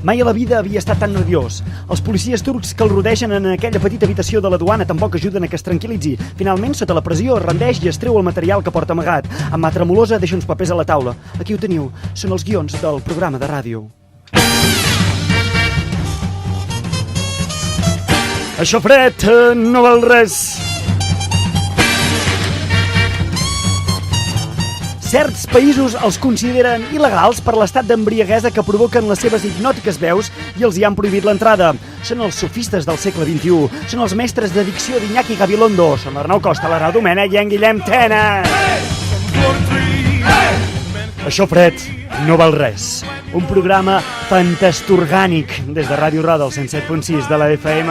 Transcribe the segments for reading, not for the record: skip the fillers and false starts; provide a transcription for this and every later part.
Mai a la vida havia estat tan nerviós. Els policies turcs que el rodegen en aquella petita habitació de la duana tampoc ajuden a que es tranquil·litzi. Finalment, sota la pressió, es rendeix i es treu el material que porta amagat. Amb mà tremolosa deixa uns papers a la taula. Aquí ho teniu. Són els guions del programa de ràdio. Això fred no val res. Certs països els consideren il·legals per l'estat d'embriaguesa que provoquen les seves hipnòtiques veus i els hi han prohibit l'entrada. Són els sofistes del segle XXI. Són els mestres de dicció d'Iñaki Gabilondo. Són l'Arnau Costa, l'Arnau Domènech i en Guillem Tenes. Això fred no val res. Un programa fantastorgànic des de Ràdio Roda, al 107.6 de la FM.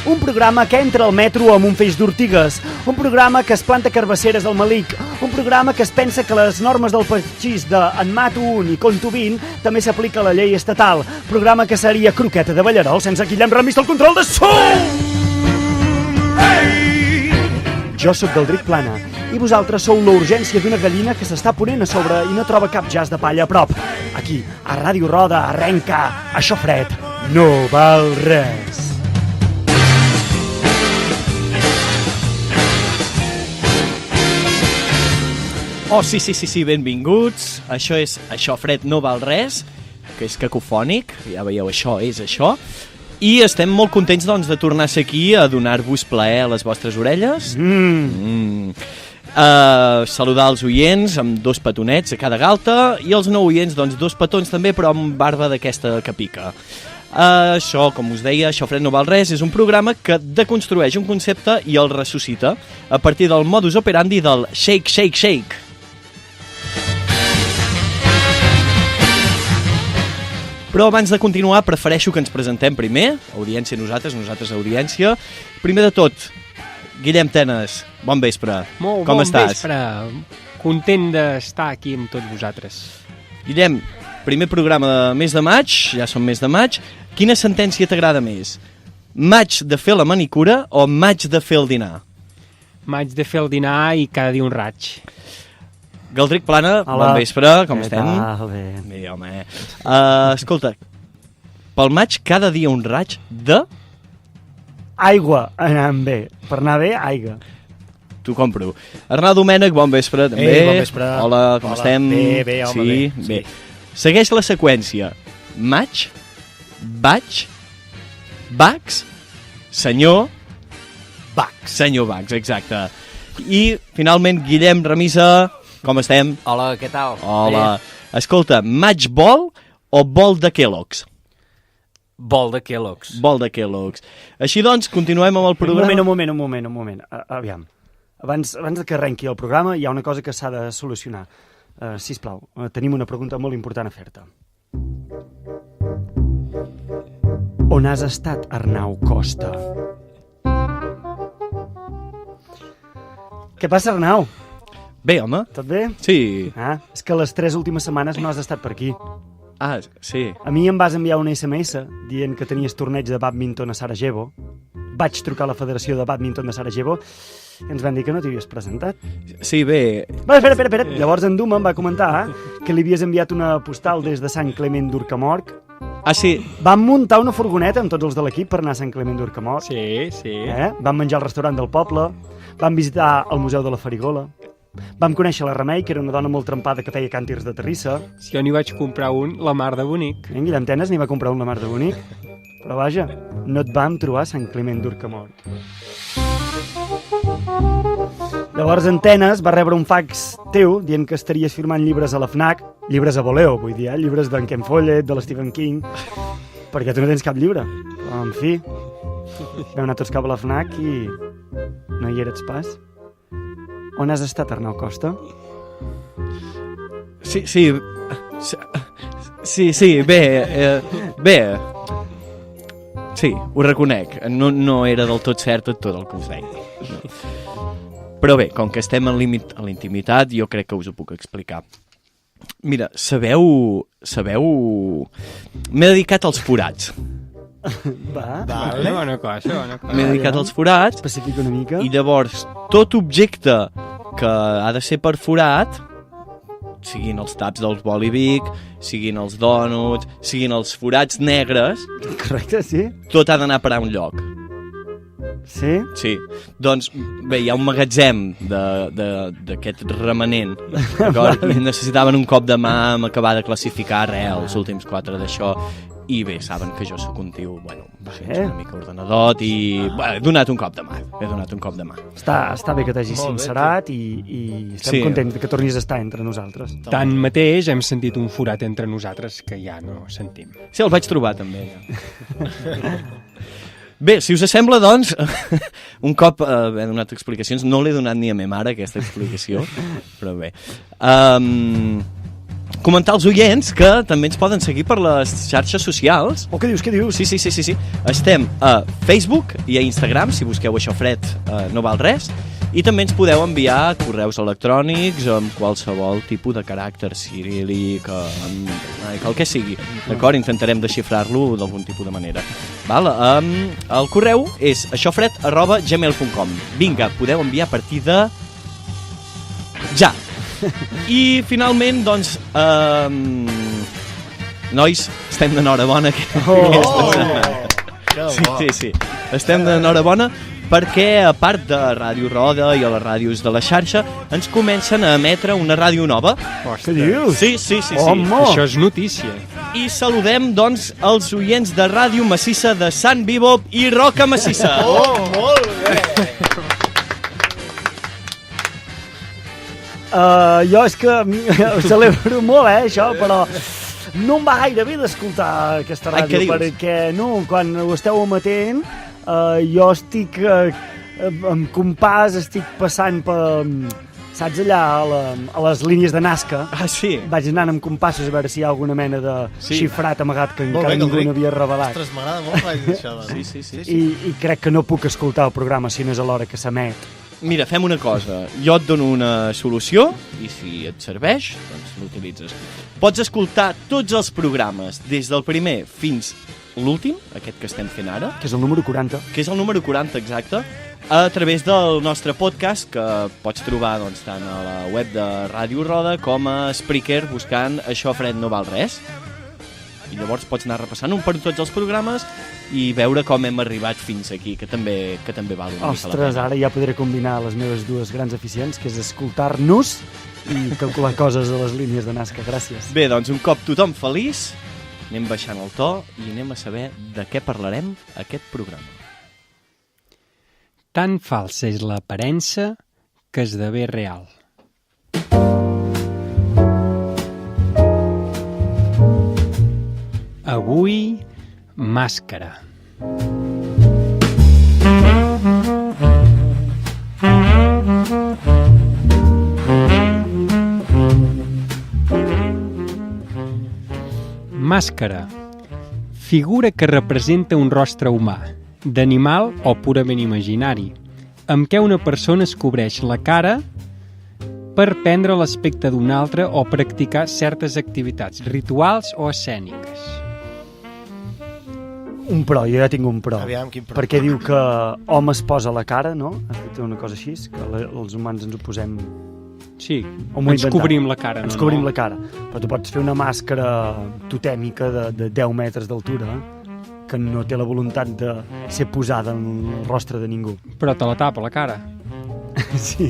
Un programa que entra al metro amb un feix d'ortigues, un programa que es planta carbasseres al malic, un programa que es pensa que les normes del pastís de en mato un i conto 20 també s'aplica a la llei estatal, programa que seria croqueta de ballarol sense Guillem Remis al control de so! Jo sóc Galdric Plana i vosaltres sou la urgència d'una gallina que s'està ponent a sobre i no troba cap jaç de palla a prop. Aquí, a Ràdio Roda, arrenca Això fred no val res. Oh, sí, benvinguts. Això és Això fred no val res, que és cacofònic, ja veieu, això és això. I estem molt contents, doncs, de tornar a ser aquí a donar-vos plaer a les vostres orelles. Saludar els oients amb 2 petonets a cada galta i els no oients, doncs, 2 petons també, però amb barba d'aquesta que pica. Això, com us deia, Això fred no val res, és un programa que deconstrueix un concepte i el ressuscita a partir del modus operandi del shake, shake, shake. Però abans de continuar prefereixo que ens presentem primer, audiència nosaltres audiència. Primer de tot, Guillem Tenes, bon vespre. Molt com bon estàs? vespre, content d'estar aquí amb tots vosaltres. Guillem, primer programa de mes de maig, ja som mes de maig. Quina sentència t'agrada més? Maig de fer la manicura o maig de fer el dinar? Maig de fer el dinar i cada dia un raig. Galdric Plana, hola. Bon vespre, com estem? Bé. Bé, home. Escolta, pel maig cada dia un raig de... Aigua, anant bé. Per anar bé, aigua. T'ho compro. Arnau Domènech, bon vespre, també. Bon vespre. Hola, com estem? Bé, home, sí, bé. Segueix la seqüència. Maig, vaig, Bax, senyor... Bax. Senyor Bax, exacte. I, finalment, Guillem Remisa, com estem? Hola, què tal? Hola. Escolta, maig bol o bol de Kellogg's? Bol de Kellogg's. Bol de Kellogg's. Així doncs, continuem amb el programa. Un moment. Aviam. Abans de que arrenqui el programa, hi ha una cosa que s'ha de solucionar. Sisplau, tenim una pregunta molt important a fer-te. On has estat, Arnau Costa? Què passa, Arnau? Bé, home. Tot bé? Sí. És que les 3 últimes setmanes no has estat per aquí. Ah, sí. A mi em vas enviar un SMS dient que tenies torneig de bàdminton a Sarajevo. Vaig trucar a la Federació de Bàdminton de Sarajevo i ens van dir que no t'havies presentat. Sí, bé. Espera. Llavors en Duma em va comentar que li havies enviat una postal des de Sant Clement d'Urcamorc. Ah, sí. Vam muntar una furgoneta amb tots els de l'equip per anar a Sant Clement d'Urcamorc. Sí. Vam menjar al restaurant del poble, vam visitar el Museu de la Farigola, vam conèixer la Remei, que era una dona molt trempada que feia càntirs de terrissa. Si jo n'hi vaig comprar un, la mar de bonic. En Guillem Tenes n'hi va comprar un la mar de bonic. Però vaja, no et vam trobar a Sant Climent d'Urcamorc. Llavors en Tenes va rebre un fax teu dient que estaries firmant llibres a la FNAC, llibres a voleo, vull dir, llibres d'en Ken Follett, de l'Stephen King, perquè tu no tens cap llibre. Però, en fi, vam anar tots cap a la FNAC i no hi eres pas. On has estat, Arnau Costa? Sí, bé. Sí, ho reconec. No era del tot cert tot el que us deia. No. Però bé, com que estem en l'intimitat, jo crec que us ho puc explicar. Mira, sabeu... M'he dedicat als forats. Vale. Bona cosa. M'he dedicat als forats. Especifica una mica. I llavors, tot objecte que ha de ser perforat, siguin els taps dels Bolivic, siguin els dònuts, siguin els forats negres, Correcte, sí? tot ha d'anar a parar a un lloc. Sí? Sí, doncs bé, hi ha un magatzem d'aquest remanent, d'acord? I necessitaven un cop de mà amb acabar de classificar els últims 4 d'això, i bé, saben que jo sóc un tio, bueno, una mica ordenadot i he donat un cop de mà, Està bé que t'hagis Molt bé, sincerat i estem contents que tornis a estar entre nosaltres. Tanmateix, hem sentit un forat entre nosaltres que ja no sentim. Sí, el vaig trobar també. Ja. Bé, si us sembla, doncs, un cop he donat explicacions, no l'he donat ni a ma mare, aquesta explicació, però bé. Comentar als oients que també ens poden seguir per les xarxes socials. Oh, què dius? Sí. Estem a Facebook i a Instagram, si busqueu Això Fred no val res, i també ens podeu enviar correus electrònics amb qualsevol tipus de caràcter ciríl·lic, el que sigui, d'acord? Intentarem desxifrar-lo d'algun tipus de manera. Val? El correu és aixòfred@gmail.com. Vinga, podeu enviar a partir de... ja! I finalment, doncs, nois, estem d'enhorabona. Sí. Estem d'enhorabona perquè, a part de Ràdio Roda i a les ràdios de la xarxa, ens comencen a emetre una ràdio nova. Què dius? Sí. Home! Això és notícia. I saludem, doncs, els oients de Ràdio Massissa de Sant Bibop i Roca Massissa. Molt bé! Jo és que ho celebro molt, això, però no em va gaire bé d'escoltar aquesta Ai, què ràdio, dius? perquè quan ho esteu emetent, jo estic amb compàs, estic passant per, saps, allà a les línies de Nazca. Ah, sí? Vaig anant amb compassos a veure si hi ha alguna mena de xifrat amagat que Molt encara bé, ningú Enric. n'havia revelat. Ostres, m'agrada molt que hagis això. Doncs. Sí. I crec que no puc escoltar el programa si no és a l'hora que s'emet. Mira, fem una cosa. Jo et dono una solució i si et serveix, doncs l'utilitzes. Pots escoltar tots els programes, des del primer fins l'últim, aquest que estem fent ara, Que és el número 40. que és el número 40 exacte, a través del nostre podcast, que pots trobar doncs, tant a la web de Ràdio Roda com a Spreaker buscant Això Fred no val res. I llavors pots anar repassant un per tots els programes i veure com hem arribat fins aquí, que també val una mica la Ostres, pena. ara ja podré combinar les meves dues grans aficions, que és escoltar-nos i calcular coses a les línies de Nazca. Gràcies. Bé, doncs un cop tothom feliç, anem baixant el to i anem a saber de què parlarem aquest programa. Tan falsa és l'aparença que esdevé real. Avui, màscara. Màscara. Figura que representa un rostre humà, d'animal o purament imaginari, amb què una persona es cobreix la cara per prendre l'aspecte d'un altre o practicar certes activitats rituals o escèniques. Un pro, jo ja tinc un pro. Aviam, quin pro. Perquè diu que home es posa la cara, no? Has dit una cosa així, que els humans ens ho posem... Sí, O m'ho he ens inventat. cobrim la cara. Ens cobrim la cara. Però tu pots fer una màscara totèmica de 10 metres d'altura que no té la voluntat de ser posada en el rostre de ningú. Però te la tapa la cara. Sí,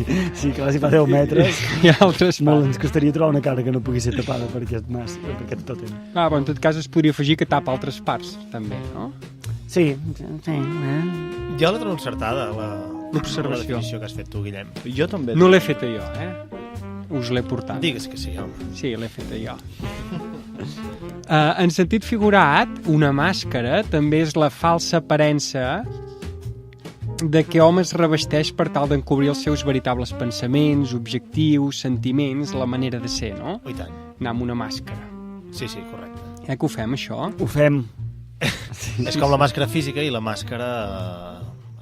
clar, si fa 10 metres... Hi ha altres Molt ens costaria trobar una cara que no pugui ser tapada per aquest tòtem. Ah, però en tot cas es podria afegir que tapa altres parts, també, no? Sí. Jo la trobo encertada, L'observació. la definició que has fet tu, Guillem. Jo també. No l'he feta jo, Us l'he portat. Digues que sí, home. Sí, l'he feta jo. En sentit figurat, una màscara també és la falsa aparença de què home es revesteix per tal d'encobrir els seus veritables pensaments, objectius, sentiments, la manera de ser, no? Oh, i tant. Anar amb una màscara. Sí, correcte. Que ho fem, això? Ho fem. És com la màscara física i la màscara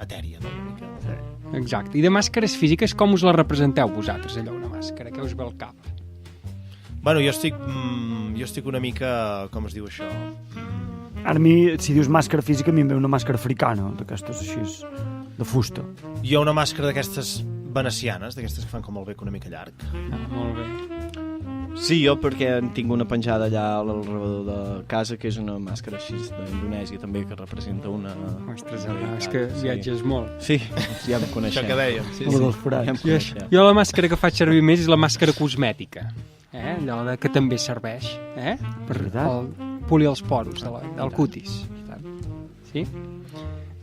etèria, no? Una mica. Exacte. I de màscares físiques, com us la representeu vosaltres, allò, una màscara? Què us ve al cap? Bueno, jo estic una mica... Com es diu això? Ara a mi, si dius màscara física, a mi em ve una màscara africana, d'aquestes així, de fusta. Hi ha una màscara d'aquestes venecianes, d'aquestes que fan com el bec una mica llarg. Ah, molt bé. Sí, jo perquè en tinc una penjada allà al rebedor de casa, que és una màscara així d'Indonèsia també, que representa una... Ostres, és que viatges molt. Sí, ja em coneixem. Això que dèiem. Sí, Una dels forats. Ja em coneixem. Jo la màscara que faig servir més és la màscara cosmètica, allò que també serveix, per polir els poros del cutis. Sí?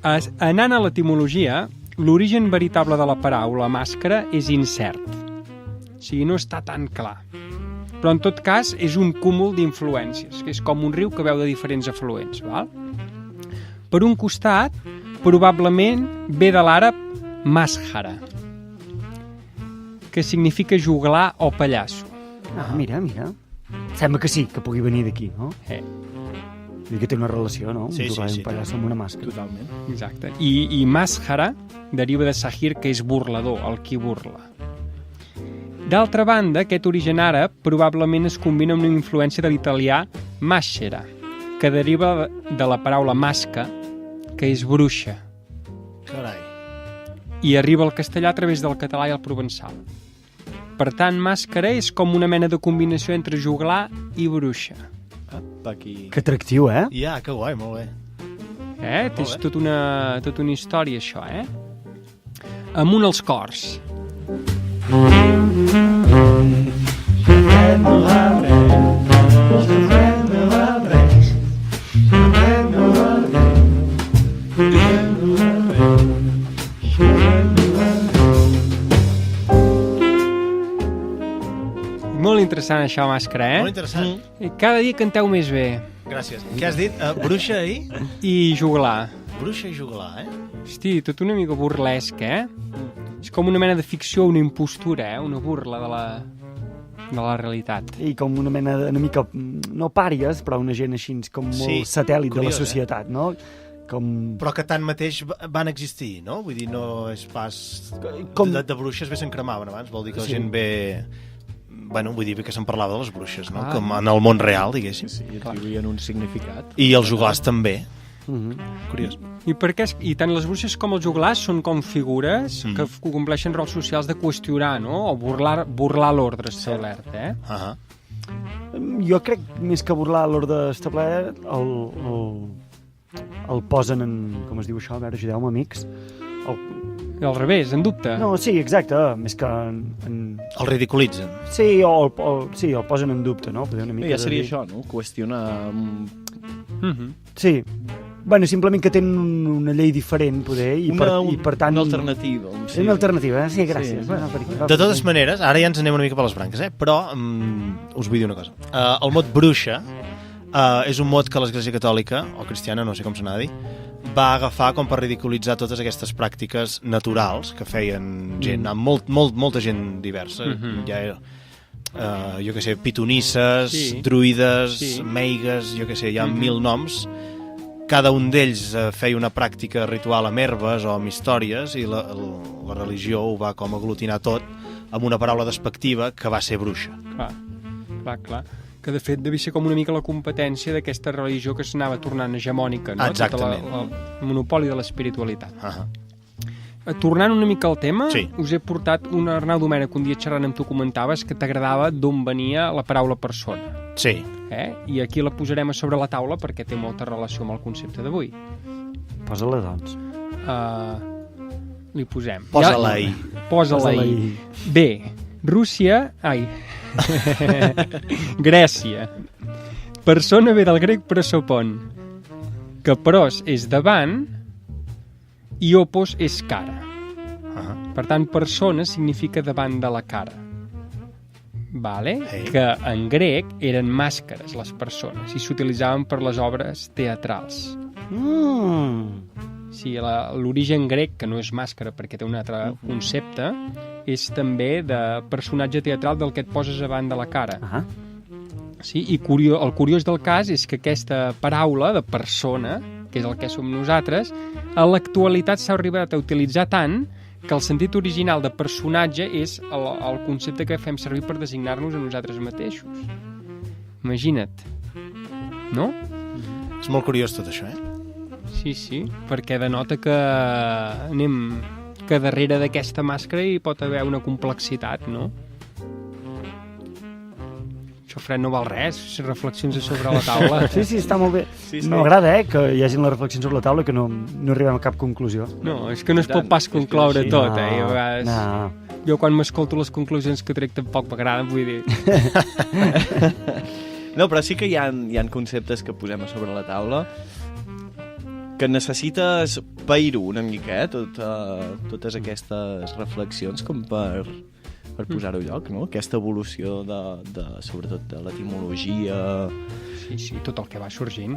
Anant a l'etimologia, l'origen veritable de la paraula màscara és incert. O sigui, no està tan clar. Però en tot cas és un cúmul d'influències, que és com un riu que veu de diferents afluents. Val? Per un costat, probablement ve de l'àrab mashara, que significa juglar o pallasso. Ah, mira. Sembla que sí, que pugui venir d'aquí, no? Vull dir que té una relació, no? Sí, Un pallasso amb una màscara. Totalment. Exacte. I mashara deriva de sahir, que és burlador, el qui burla. D'altra banda, aquest origen àrab probablement es combina amb una influència de l'italià maschera, que deriva de la paraula masca, que és bruixa, Carai. i arriba al castellà a través del català i el provençal. Per tant, màscara és com una mena de combinació entre juglar i bruixa. Apa, aquí... Que atractiu, eh? Ja, que guai, molt bé. És tota una història, això, Amunt els cors. Molt interessant això, màscara, Molt interessant. Cada dia canteu més bé. Gràcies. Què has dit? Bruixa i? I juglar. Bruixa i juglar, Hosti, tot una mica burlesc, És com una mena de ficció, una impostura, una burla de la realitat. I com una mena una mica, no pàries, però una gent així com molt satèl·lit de la societat, no? Però que tanmateix van existir, no? Vull dir, no és pas... De bruixes bé se'n cremaven abans, vol dir que la gent ve... Bueno, vull dir que se'n parlava de les bruixes, no? Com en el món real, diguéssim. Sí, i atribuïen un significat. I els joglars també. Curiós. I tant les bruixes com els joglars són com figures que compleixen rols socials de qüestionar, no? O burlar l'ordre establert, Jo crec, més que burlar l'ordre establert, el posen en... Com es diu això? A veure, ajudeu-me, amics. Al revés, en dubte. No, sí, exacte, més que El ridiculitzen. Sí, el posen en dubte, no? Una mica Ja seria això, no? Qüestionar... Sí. Bueno, simplement que tenen una llei diferent, poder, i per tant... Una alternativa. Sí. Una alternativa, sí, gràcies. Sí. Bueno, De totes maneres, ara ja ens anem una mica per les branques, però us vull dir una cosa. El mot bruixa és un mot que l'Església Catòlica, o cristiana, no sé com se n'ha de dir, va agafar com per ridiculitzar totes aquestes pràctiques naturals que feien gent, molta gent diversa. Ja era, jo què sé, pitonisses, druides, meigues, jo què sé, hi ha 1000 noms. Cada un d'ells feia una pràctica ritual amb herbes o amb històries i la religió ho va com aglutinar tot amb una paraula despectiva que va ser bruixa. Clar. Que de fet devia ser com una mica la competència d'aquesta religió que s'anava tornant hegemònica, no? Exactament. El monopoli de l'espiritualitat. Tornant una mica al tema, us he portat un Arnau Domènech, un dia xerrant amb tu comentaves que t'agradava d'on venia la paraula persona. Sí. I aquí la posarem a sobre la taula perquè té molta relació amb el concepte d'avui. Posa-la, doncs. Li posem. Posa-la-hi. Posa-la-hi. Bé, Rússia... Grècia. Persona ve del grec prosopon, que pros és davant i opos és cara. Per tant, persona significa davant de la cara. Vale? Que en grec eren màscares les persones i s'utilitzaven per les obres teatrals. Sí, l'origen grec, que no és màscara perquè té un altre concepte, és també de personatge teatral del que et poses davant de la cara. Sí, i el curiós del cas és que aquesta paraula de persona, que és el que som nosaltres, a l'actualitat s'ha arribat a utilitzar tant que el sentit original de personatge és el concepte que fem servir per designar-nos a nosaltres mateixos. Imagina't. No? És molt curiós tot això, Sí, perquè denota que que darrere d'aquesta màscara hi pot haver una complexitat, no? Xofret no val res, reflexions a sobre la taula. Sí, està molt bé. Sí. M'agrada, que hi hagi les reflexions sobre la taula que no arribem a cap conclusió. No, és que no es pot pas concloure sí. tot, eh? A vegades... No. Jo quan m'escolto les conclusions que trec tampoc m'agraden, vull dir... No, però sí que hi ha conceptes que posem a sobre la taula que necessites pair-ho una mica, totes aquestes reflexions com per posar-ho a lloc, no? Aquesta evolució sobretot de l'etimologia... Sí, tot el que va sorgint.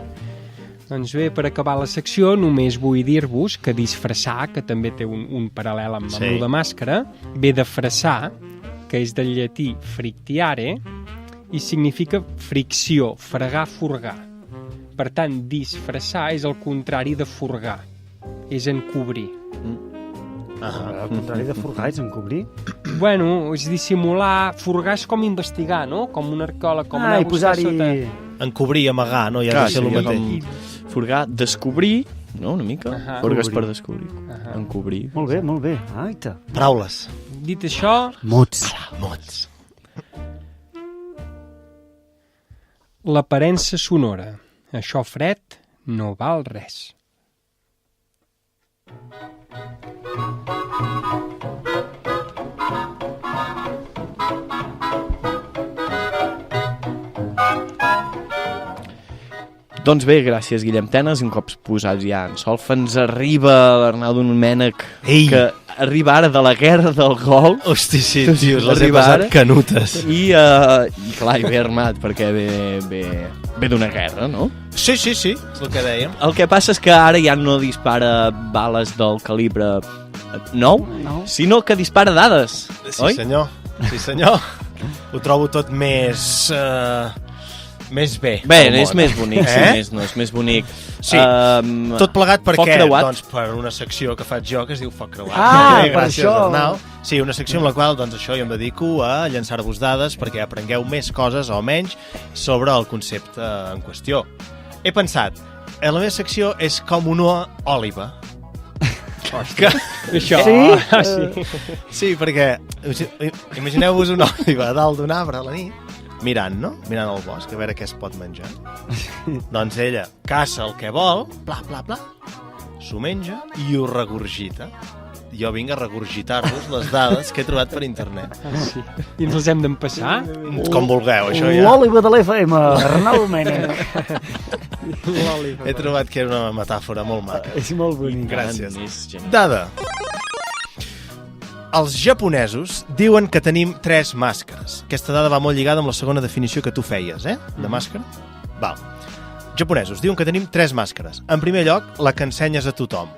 Doncs bé, per acabar la secció, només vull dir-vos que disfressar, que també té un paral·lel amb lo de màscara, ve de fressar, que és del llatí frictiare, i significa fricció, fregar, furgar. Per tant, disfressar és el contrari de furgar, és encobrir. Al contrari de furgar és encobrir. Bueno, és dissimular, furgar és com investigar, no? Com un arqueòleg, com anar a buscar sota... Encobrir, amagar, no? Ja Clar, de ser el mateix. com furgar, descobrir, no? Una mica. Furgar és per descobrir. Encobrir. Molt bé. Aita. Paraules. Dit això, Mots. Mots. l'aparença sonora. Això fred no val res. Doncs bé, gràcies, Guillem Tenes. Un cop posats ja en solfa, ens arriba l'Arnau d'un Mènec que arriba ara de la guerra del Golf. Hosti, sí, tios, les he Arriba passat ara. canutes. I clar, i ve armat, perquè ve d'una guerra, no? Sí, és el que dèiem. El que passa és que ara ja no dispara bales del calibre 9, sinó que dispara dades, oi? Sí, senyor. Ho trobo tot més bé. Bé, és més bonic, és més bonic. Sí, tot plegat per Foc què? creuat. Doncs per una secció que faig jo que es diu Foc creuat. Per Gràcies, això. Arnau. Sí, una secció amb la qual doncs, això jo em dedico a llançar-vos dades perquè aprengueu més coses o menys sobre el concepte en qüestió. He pensat, la meva secció és com una òliba. Això, Sí? Sí, perquè imagineu-vos una òliba a dalt d'un arbre a la nit, mirant, no? Mirant el bosc, a veure què es pot menjar. Doncs ella caça el que vol, pla, s'ho menja i ho regurgita. Jo vinc a regurgitar-vos les dades que he trobat per internet. sí. I ens les hem d'empassar? Com vulgueu, això ja. L'òliba de l'FM, Arnau Domènech. He trobat que era una metàfora molt maca. És molt bonic. Gràcies. És genial. Dada. Els japonesos diuen que tenim 3 màscares. Aquesta dada va molt lligada amb la segona definició que tu feies, de màscara. Val. Japonesos diuen que tenim 3 màscares. En primer lloc, la que ensenyes a tothom.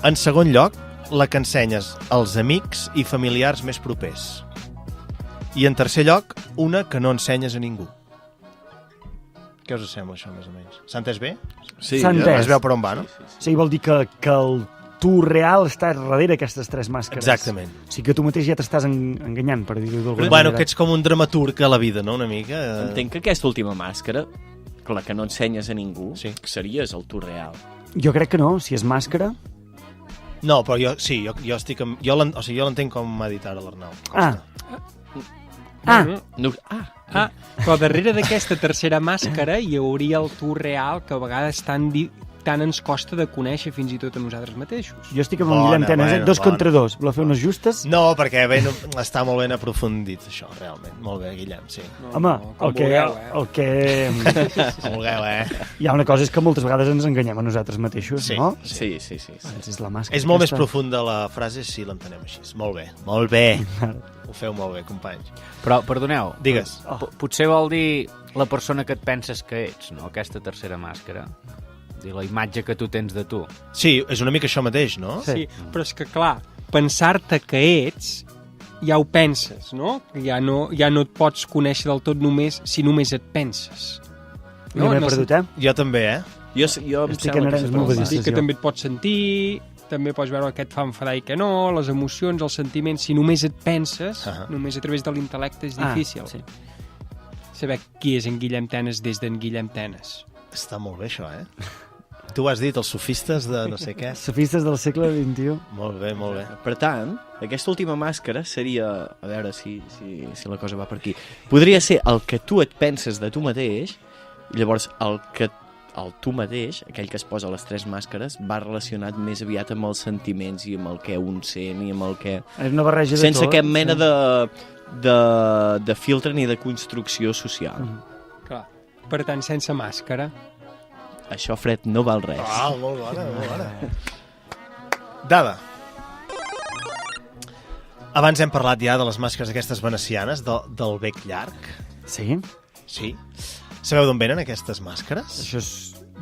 En segon lloc, la que ensenyes als amics i familiars més propers. I en tercer lloc, una que no ensenyes a ningú. Què us sembla això, més o menys? S'ha entès bé? Sí, S'ha entès. Es veu per on va, no? Sí, vol dir que el tu real està darrere aquestes 3 màscares. Exactament. O sigui que tu mateix ja t'estàs enganyant, per dir-ho d'alguna Bueno, manera. que ets com un dramaturg a la vida, no?, una mica. Entenc que aquesta última màscara, la que no ensenyes a ningú, Sí. series el tu real. Jo crec que no, si és màscara... No, però jo estic... Jo l'entenc com m'ha dit ara l'Arnau. No, Però darrere d'aquesta tercera màscara hi hauria el tu real que a vegades tant ens costa de conèixer fins i tot a nosaltres mateixos. Jo estic amb el Guillem Tenes, 2 contra 2. Voleu fer unes justes? No, perquè està molt ben aprofundit, això, realment. Molt bé, Guillem, sí. Home, com el que... Com vulgueu, Hi ha una cosa, és que moltes vegades ens enganyem a nosaltres mateixos, Sí. no? sí. Doncs és la màscara. És molt més aquesta. profunda la frase si l'entenem així. Molt bé, molt bé. Ho feu molt bé, companys. Però, perdoneu, Digues. potser vol dir la persona que et penses que ets, no? Aquesta tercera màscara. Dir la imatge que tu tens de tu. Sí, és una mica això mateix, no? Sí, però és que, clar, pensar-te que ets, ja ho penses, no? Ja no et pots conèixer del tot si només et penses. No, m'he perdut, Jo també, Jo em Estic sembla en que arenes és molt molt basiques. Dir que també et pots sentir, també pots veure què et fa enfadar i què no, les emocions, els sentiments, si només et penses, només a través de l'intel·lecte és difícil. Sí. Saber qui és en Guillem Tenes des d'en Guillem Tenes. Està molt bé, això, Tu ho has dit, els sofistes de no sé què. Sofistes del segle XXI. Molt bé, molt bé. Per tant, aquesta última màscara seria... A veure si la cosa va per aquí. Podria ser el que tu et penses de tu mateix, i llavors el tu mateix, aquell que es posa les 3 màscares, va relacionat més aviat amb els sentiments i amb el que un sent i amb el que... És una barreja de sense tot. cap mena de filtre ni de construcció social. Clar. Per tant, sense màscara. Això, Fred, no val res. Molt bona, molt bona. Dada. Abans hem parlat ja de les màscares aquestes venecianes, del bec llarg. Sí? Sí. Sabeu d'on venen aquestes màscares? Això és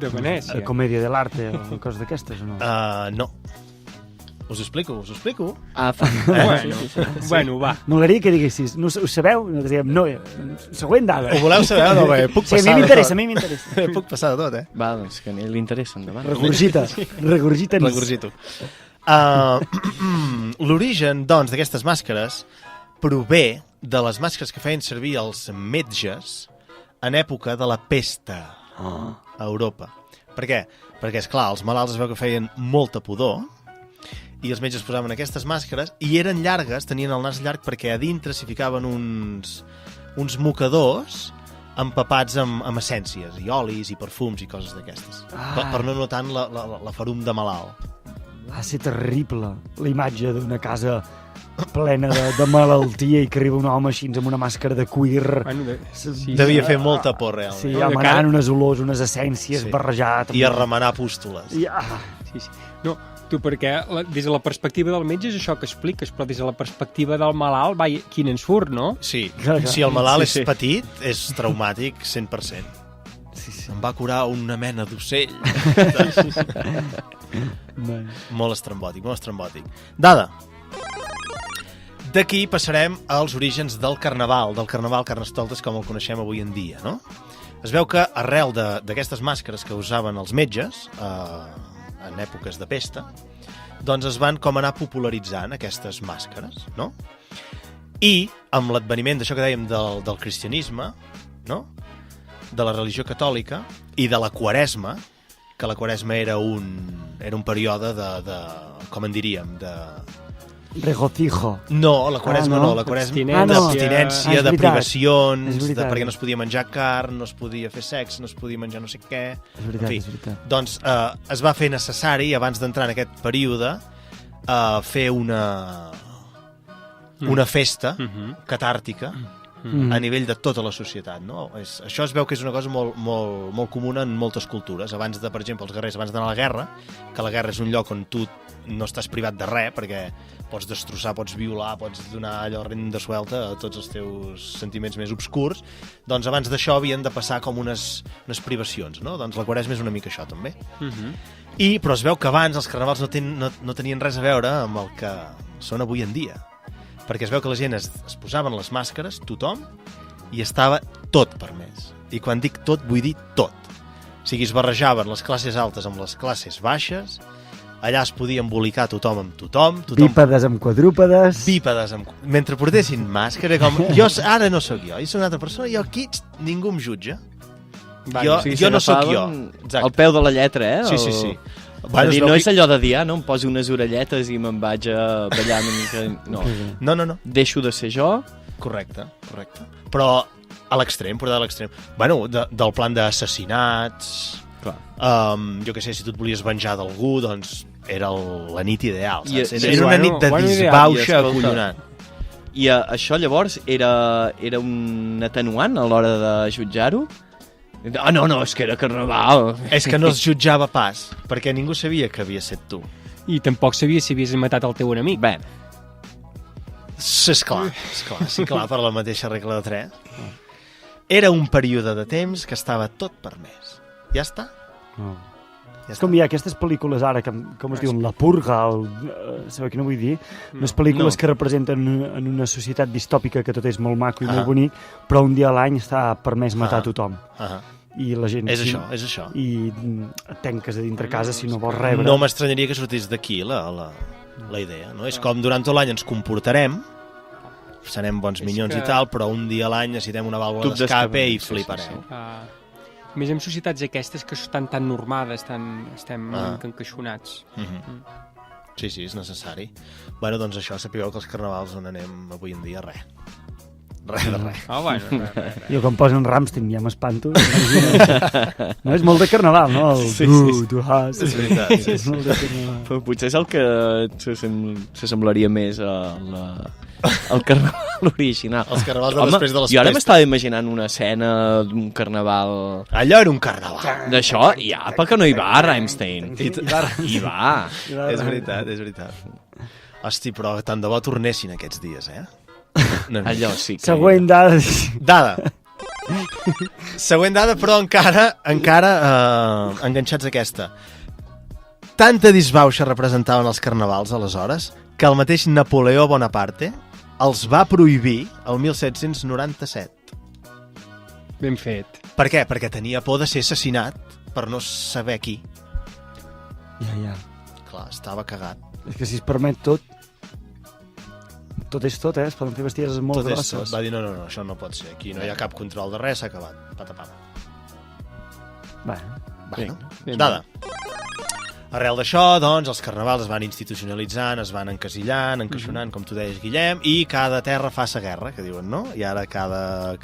De Venècia. comèdia de l'arte o una cosa d'aquestes, o no? No. Us ho explico. Ah, Bueno, va. M'agradaria que diguessis, no ho sabeu? I nosaltres diem, no, següent dada. Ho voleu saber? No, bé, puc Sí, passar a mi m'interessa. Puc passar de tot, Va, doncs que a ell li interessa, endavant. Regurgita'ns. Regurgito. L'origen, doncs, d'aquestes màscares prové de les màscares que feien servir els metges en època de la pesta a Europa. Per què? Perquè, esclar, els malalts es veu que feien molta pudor i els metges posaven aquestes màscares i eren llargues, tenien el nas llarg perquè a dintre s'hi ficaven uns mocadors empapats amb essències i olis i perfums i coses d'aquestes. Per no notar la ferum de malalt. Va ser terrible la imatge d'una casa plena de malaltia i que arriba un home així amb una màscara de cuir. Bueno, sí, Devia fer molta por, realment. Sí, No, de emanant cara- unes olors, unes essències, Sí. barrejat. I a remenar pústoles. I, sí. No, tu, perquè des de la perspectiva del metge és això que expliques, però des de la perspectiva del malalt, va, quin ens surt, no? Sí, Clar, clar. si el malalt Sí, és petit, és traumàtic 100%. sí. Em va curar una mena d'ocell. Molt estrambòtic. Dada. D'aquí passarem als orígens del carnaval Carnestoltes com el coneixem avui en dia, no? Es veu que arrel d'aquestes màscares que usaven els metges en èpoques de pesta, doncs es van com anar popularitzant aquestes màscares, no? I amb l'adveniment d'això que dèiem del cristianisme, no? De la religió catòlica i de la quaresma, que la quaresma era un període de com en diríem, Regocijo. No, la quaresma no? la quaresma Abstinència. d'abstinència, És de veritat. privacions, És veritat. perquè no es podia menjar carn, no es podia fer sexe, no es podia menjar no sé què. És veritat, En fi, és veritat. doncs es va fer necessari, abans d'entrar en aquest període, fer una festa catàrtica a nivell de tota la societat, no? Això es veu que és una cosa molt comuna en moltes cultures. Abans de, per exemple, els guerrers, abans d'anar a la guerra, que la guerra és un lloc on tu no estàs privat de res, perquè pots destrossar, pots violar, pots donar allò renda suelta a tots els teus sentiments més obscurs, doncs abans d'això havien de passar com unes privacions, no? Doncs la quaresma és una mica això, també. Però es veu que abans els carnavals no tenien res a veure amb el que són avui en dia, perquè es veu que la gent es posaven les màscares, tothom, i estava tot permès. I quan dic tot, vull dir tot. O sigui, es barrejaven les classes altes amb les classes baixes, allà es podia embolicar tothom amb tothom Bípedes amb quadrúpedes. bípedes mentre portessin màscara, com jo ara no sóc jo soc una altra persona, jo aquí ningú em jutja. Jo no sóc jo. Al peu de la lletra, Sí. Bueno, dir, no és allò de dir, no em poso unes orelletes i me'n vaig a ballar una mica... No. Deixo de ser jo. Correcte. Però a l'extrem, portar a l'extrem. Bueno, del plan d'assassinats... jo què sé, si tu et volies venjar d'algú, doncs era la nit ideal, saps? Era una nit de disbauxa acollonant. I això llavors era un atenuant a l'hora de jutjar-ho? No, és que era carnaval. És que no es jutjava pas, perquè ningú sabia que havia set tu. I tampoc sabia si havies matat el teu enemic. Bé, És clar, per la mateixa regla de 3. Era un període de temps que estava tot permès. Ja està. És com hi ha aquestes pel·lícules ara, com es diuen, La Purga, sabeu què no vull dir? Unes pel·lícules que representen en una societat distòpica que tot és molt maco i molt bonic, però un dia a l'any està permès matar tothom. I la gent... És això. I et tanques a dintre casa si no vols rebre. No m'estranyaria que sortís d'aquí la idea, no? És com durant tot l'any ens comportarem, serem bons minyons i tal, però un dia a l'any necessitem una vàlvula d'escape i fliparem. Més en societats aquestes que estan tan normades, estem encaixonats. Sí, és necessari. Bueno, doncs això, sapigueu que els carnavals on anem avui en dia, res. Res de res. Oh, bueno, res. Jo quan posen Rammstein ja m'espanto. No, és molt de carnaval, no? Sí. Tu has... És veritat. És molt de carnaval. Però potser és el que s'assemblaria més al carnaval original. Els carnavals de després de les jo ara pestes. m'estava imaginant una escena d'un carnaval... Allò era un carnaval. D'això, i apa que no hi va, Rammstein. Hi va. És veritat. Hosti, però tant de bo tornessin aquests dies, No, Allò sí que... Següent dada. Dada. Següent dada, però encara enganxats a aquesta. Tanta disbauxa representaven els carnavals aleshores que el mateix Napoleó Bonaparte els va prohibir el 1797. Ben fet. Per què? Perquè tenia por de ser assassinat per no saber qui. Ja. Clar, estava cagat. És que si es permet tot és tot, es poden fer bestieses molt Tot és grosses. tot. Va dir, no, això no pot ser. Aquí no hi ha cap control de res, s'ha acabat. Patapam. Bueno, Ben Dada. Arrel d'això, doncs, els carnavals es van institucionalitzant, es van encasillant, encaixonant, com tu deies, Guillem, i cada terra fa sa guerra, que diuen, no? I ara cada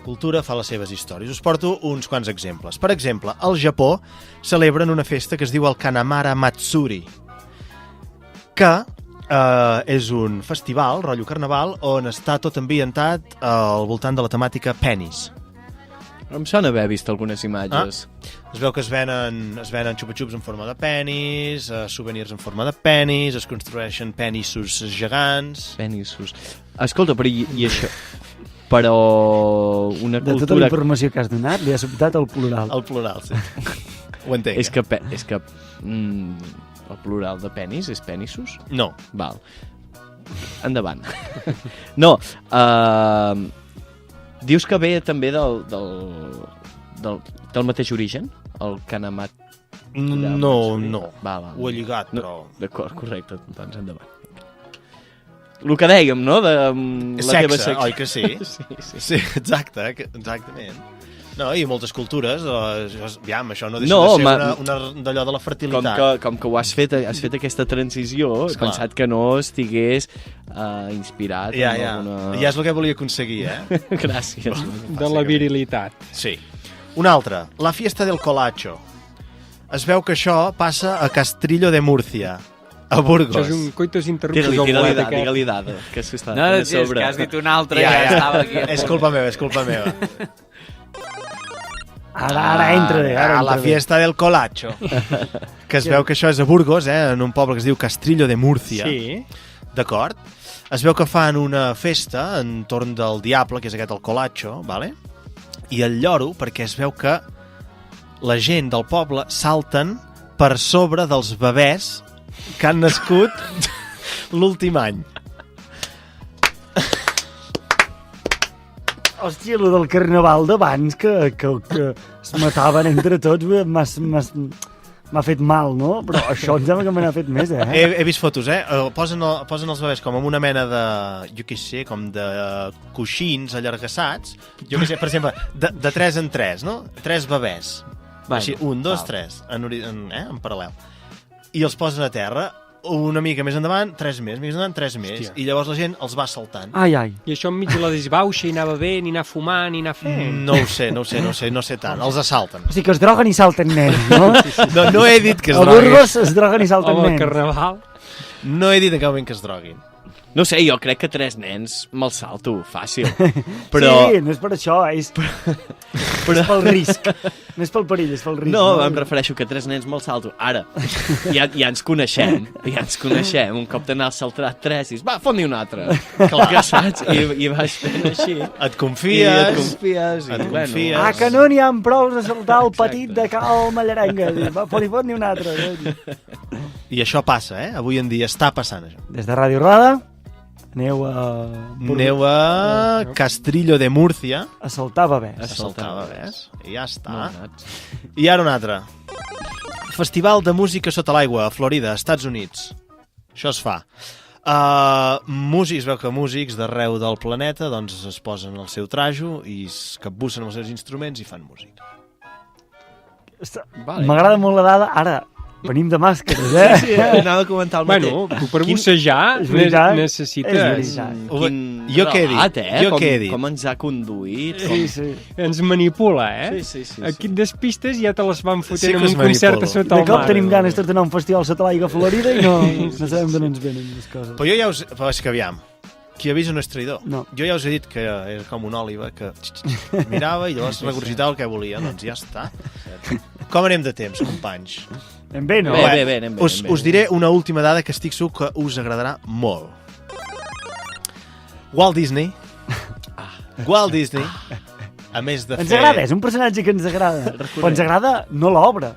cultura fa les seves històries. Us porto uns quants exemples. Per exemple, al Japó celebren una festa que es diu el Kanamara Matsuri, que és un festival, rotllo carnaval, on està tot ambientat al voltant de la temàtica penis. Em sona haver vist algunes imatges. Es veu que es venen xupa-xups en forma de penis, souvenirs en forma de penis, es construeixen penissos gegants... Penissos. Escolta, però i això... Però una de tota la cultura... informació que has donat, li ha sobtat el plural. El plural, sí. Ho entenc. És que el plural de penis és penissos? No. Val. Endavant. No, dius que ve també del mateix origen? El canamat? No. Val. Ho he lligat, No, però... d'acord, correcte, doncs endavant. El que dèiem, no? De la teva Sexe, oi que sí? Sí. Sí, exactament. No, i moltes cultures, això no deixa No, de ser una d'allò de la fertilitat. Com que ho has fet aquesta transició, he Esclar. pensat que no estigués inspirat Ja. en alguna... Ja és el que volia aconseguir, Gràcies. De la virilitat. Sí. Un altre, la fiesta del colacho. Es veu que això passa a Castrillo de Múrcia, a Burgos. Això és un coitus interruptus Digue-li al bolet aquest. digue-li dada, que s'està No, a és sobre. que has dit un altre i ja estava aquí. És culpa meva. Ara entra bé. A la fiesta del colacho. Que es veu que això és a Burgos, en un poble que es diu Castrillo de Múrcia. Sí. D'acord? Es veu que fan una festa entorn del diable, que és aquest el colacho, vale? I el lloro, perquè es veu que la gent del poble salten per sobre dels bebès que han nascut l'últim any. Hòstia, lo del carnaval d'abans que es mataven entre tots m'ha fet mal, no? Però això em sembla que me n'ha fet més, He vist fotos, posen els bebès com amb una mena de, jo què sé, com de coixins allargassats, jo què sé, per exemple, de 3 en 3, no? 3 bebès. Bueno, Així, 1, 2, 3, en paral·lel. I els posen a terra, una mica més endavant, 3 més, Hòstia. i llavors la gent els va saltant. Ai. I això enmig de la disbauxa, i anar bevent, ni anar fumant, ni anar fent. No ho sé tant, els assalten. O sigui que es droguen i salten nens, no? No he dit que es A droguin. Burgos es droguen i salten Home, el nens. carnaval. No he dit en cap moment que es droguin. No sé, jo crec que 3 nens me'ls salto, fàcil. Però... Sí, no és per això, és pel risc. No és pel perill, és pel risc. No, em refereixo que 3 nens me'ls salto. Ara, ja ens coneixem. Un cop te n'has saltat 3 i dius, va, fot-n'hi un altre. Que saps? I vas fent així. Et confies. Et confies. Ah, que no n'hi ha prou de saltar el petit de Cal Mallarenga. Va, fot-n'hi un altre. I això passa, Avui en dia està passant, això. Des de Ràdio Roda, aneu a Castrillo de Múrcia a saltar bebès. a saltar bebès. I ja està. Molt nats. I ara un altre. Festival de música sota l'aigua a Florida, Estats Units. Això es fa. Músics, veu que músics d'arreu del planeta doncs es posen el seu trajo i es capbussen amb els seus instruments i fan música. Vale. M'agrada molt la dada. Ara, venim de màscares, eh? Sí, anava a comentar el mateix. Bueno, tu per bussejar És veritat, necessites... és veritat. Quin Jo què he dit? relat, Jo què he dit? Com ens ha conduït. Sí, sí. Ens manipula, eh? Sí. Aquí et despistes i ja te les van Sí fotent que en us un concert manipulo. a sota De el cop mar. tenim ganes tots d'anar a un festival sota l'aigua florida i no sabem d'on ens venen les coses. Però jo ja us... Però és que aviam, qui avisa no és traïdor. No. Jo ja us he dit que era com un òliba que mirava i llavors regurgitava el que volia. Doncs ja està. Com anem de temps, companys? Anem bé, no? Bé, bé, anem bé, Us anem bé. diré una última dada que estic segur que us agradarà molt. Walt Disney, a més de Ens fer... agrada, és un personatge que ens agrada. Però ens agrada no l'obra.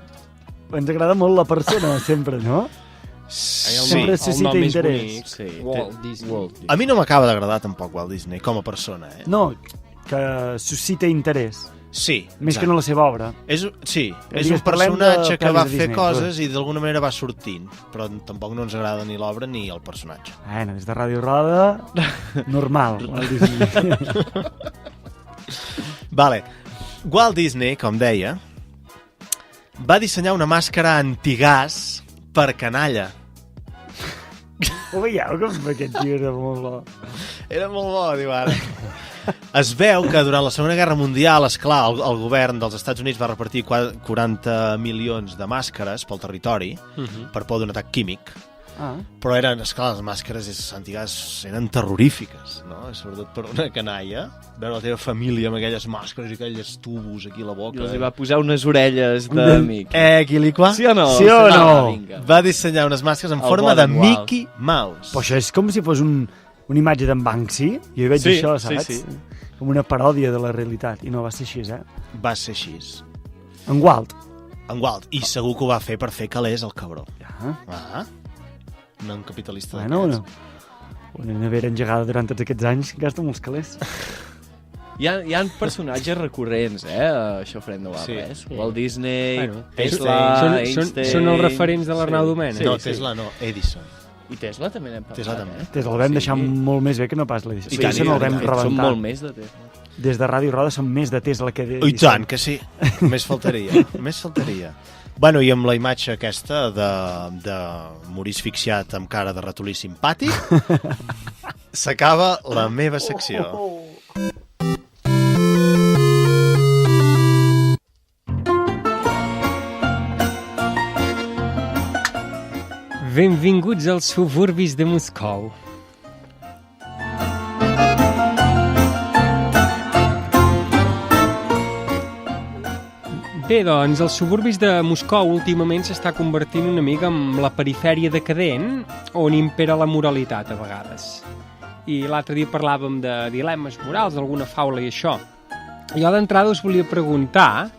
Ens agrada molt la persona, sempre, no? Sí. Sempre suscita el nom és interès. bonic. Sí. Walt Disney. A mi no m'acaba d'agradar tampoc Walt Disney com a persona, eh? No, que suscita interès. Sí, Més que no la seva obra. és un Digues, parlem personatge de que va pel·lis de fer Disney, coses i d'alguna manera va sortint, però tampoc no ens agrada ni l'obra ni el personatge. Bueno, des de Ràdio Roda, normal. Walt Disney. Vale. Walt Disney, com deia, va dissenyar una màscara antigàs per canalla. Ho veieu, com aquest tio era molt bo. Era molt bo, diu ara. Es veu que durant la Segona Guerra Mundial, esclar, el govern dels Estats Units va repartir 40 milions de màscares pel territori per por d'un atac químic, Ah, però eren, esclar, les màscares antigàs eren terrorífiques, no? Sobretot per una canalla, veure la teva família amb aquelles màscares i aquells tubos aquí a la boca. I els hi va posar unes orelles d'amic. Quilicua? Sí o no? Sí o no? Vinga. Va dissenyar unes màscares en El forma bon de Walt. Mickey Mouse. però això és com si fos una imatge d'en Banksy. Jo hi veig Sí, això, sí, saps? sí. Com una paròdia de la realitat. I no va ser així, eh? Va ser així. En Walt. En Walt. I segur que ho va fer per fer calés el cabró. Ja. Un capitalista Bueno, d'aquests. una nevera engegada durant tots aquests anys gasta molts calés. Hi ha personatges recurrents, això farem de res. Sí. Walt Disney, Bueno, Tesla, Einstein... són els referents de l'Arnau Domènech. No, Tesla no, Edison. I Tesla també n'hem parlat, Tesla també. Des el vam deixar molt més bé que no pas l'edició. I Sí, tant, això no el vam Som rebentar. molt més de Tesla. Des de Ràdio Roda som més de Tesla que I d'edició. tant, que sí. Més faltaria. Més faltaria. Bueno, i amb la imatge aquesta de morir asfixiat amb cara de ratolí simpàtic, s'acaba la meva secció. Benvinguts als suburbis de Moscou. Bé, doncs, els suburbis de Moscou últimament s'està convertint una mica en la perifèria decadent on impera la moralitat, a vegades. I l'altre dia parlàvem de dilemes morals, d'alguna faula i això. Jo d'entrada us volia preguntar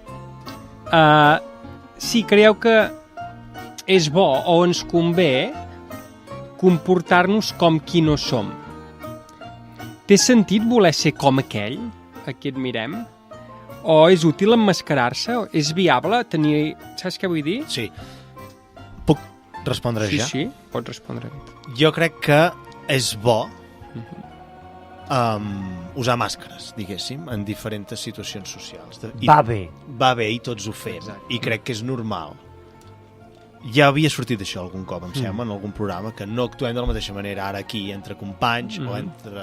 si creieu que és bo o ens convé comportar-nos com qui no som. Té sentit voler ser com aquell, a qui admirem? O és útil emmascarar-se? És viable tenir... Saps què vull dir? Sí. Puc respondre ja? Sí, pots respondre. Jo crec que és bo usar màscares, diguéssim, en diferents situacions socials. Va bé. Va bé i tots ho fem. I crec que és normal. Ja havia sortit això algun cop, em sembla, en algun programa, que no actuem de la mateixa manera ara aquí, entre companys o entre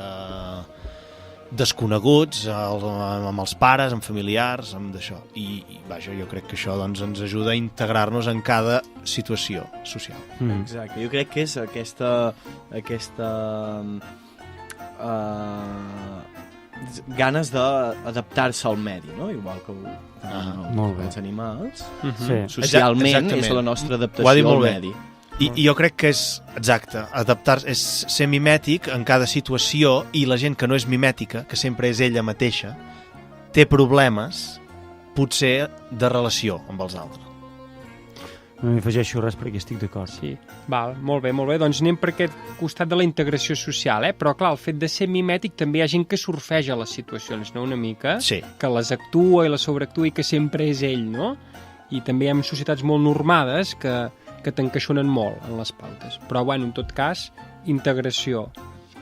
desconeguts, amb els pares, amb familiars, amb d'això. I vaja, jo crec que això doncs, ens ajuda a integrar-nos en cada situació social. Exacte, jo crec que és aquesta ganes d'adaptar-se al medi, no? Igual que molt bé. els animals. Sí. Socialment Exactament. és la nostra Ho ha dit adaptació molt al bé. medi. I jo crec que és, exacte, adaptar és ser mimètic en cada situació, i la gent que no és mimètica, que sempre és ella mateixa, té problemes, potser, de relació amb els altres. No m'hi afegeixo res perquè estic d'acord. Sí, val, molt bé, molt bé. Doncs anem per aquest costat de la integració social, Però, clar, el fet de ser mimètic també hi ha gent que surfeja les situacions, no?, una mica. Sí. Que les actua i les sobreactua i que sempre és ell, no? I també hi ha societats molt normades que que t'encaixonen molt en les pautes. Però, bueno, en tot cas, integració,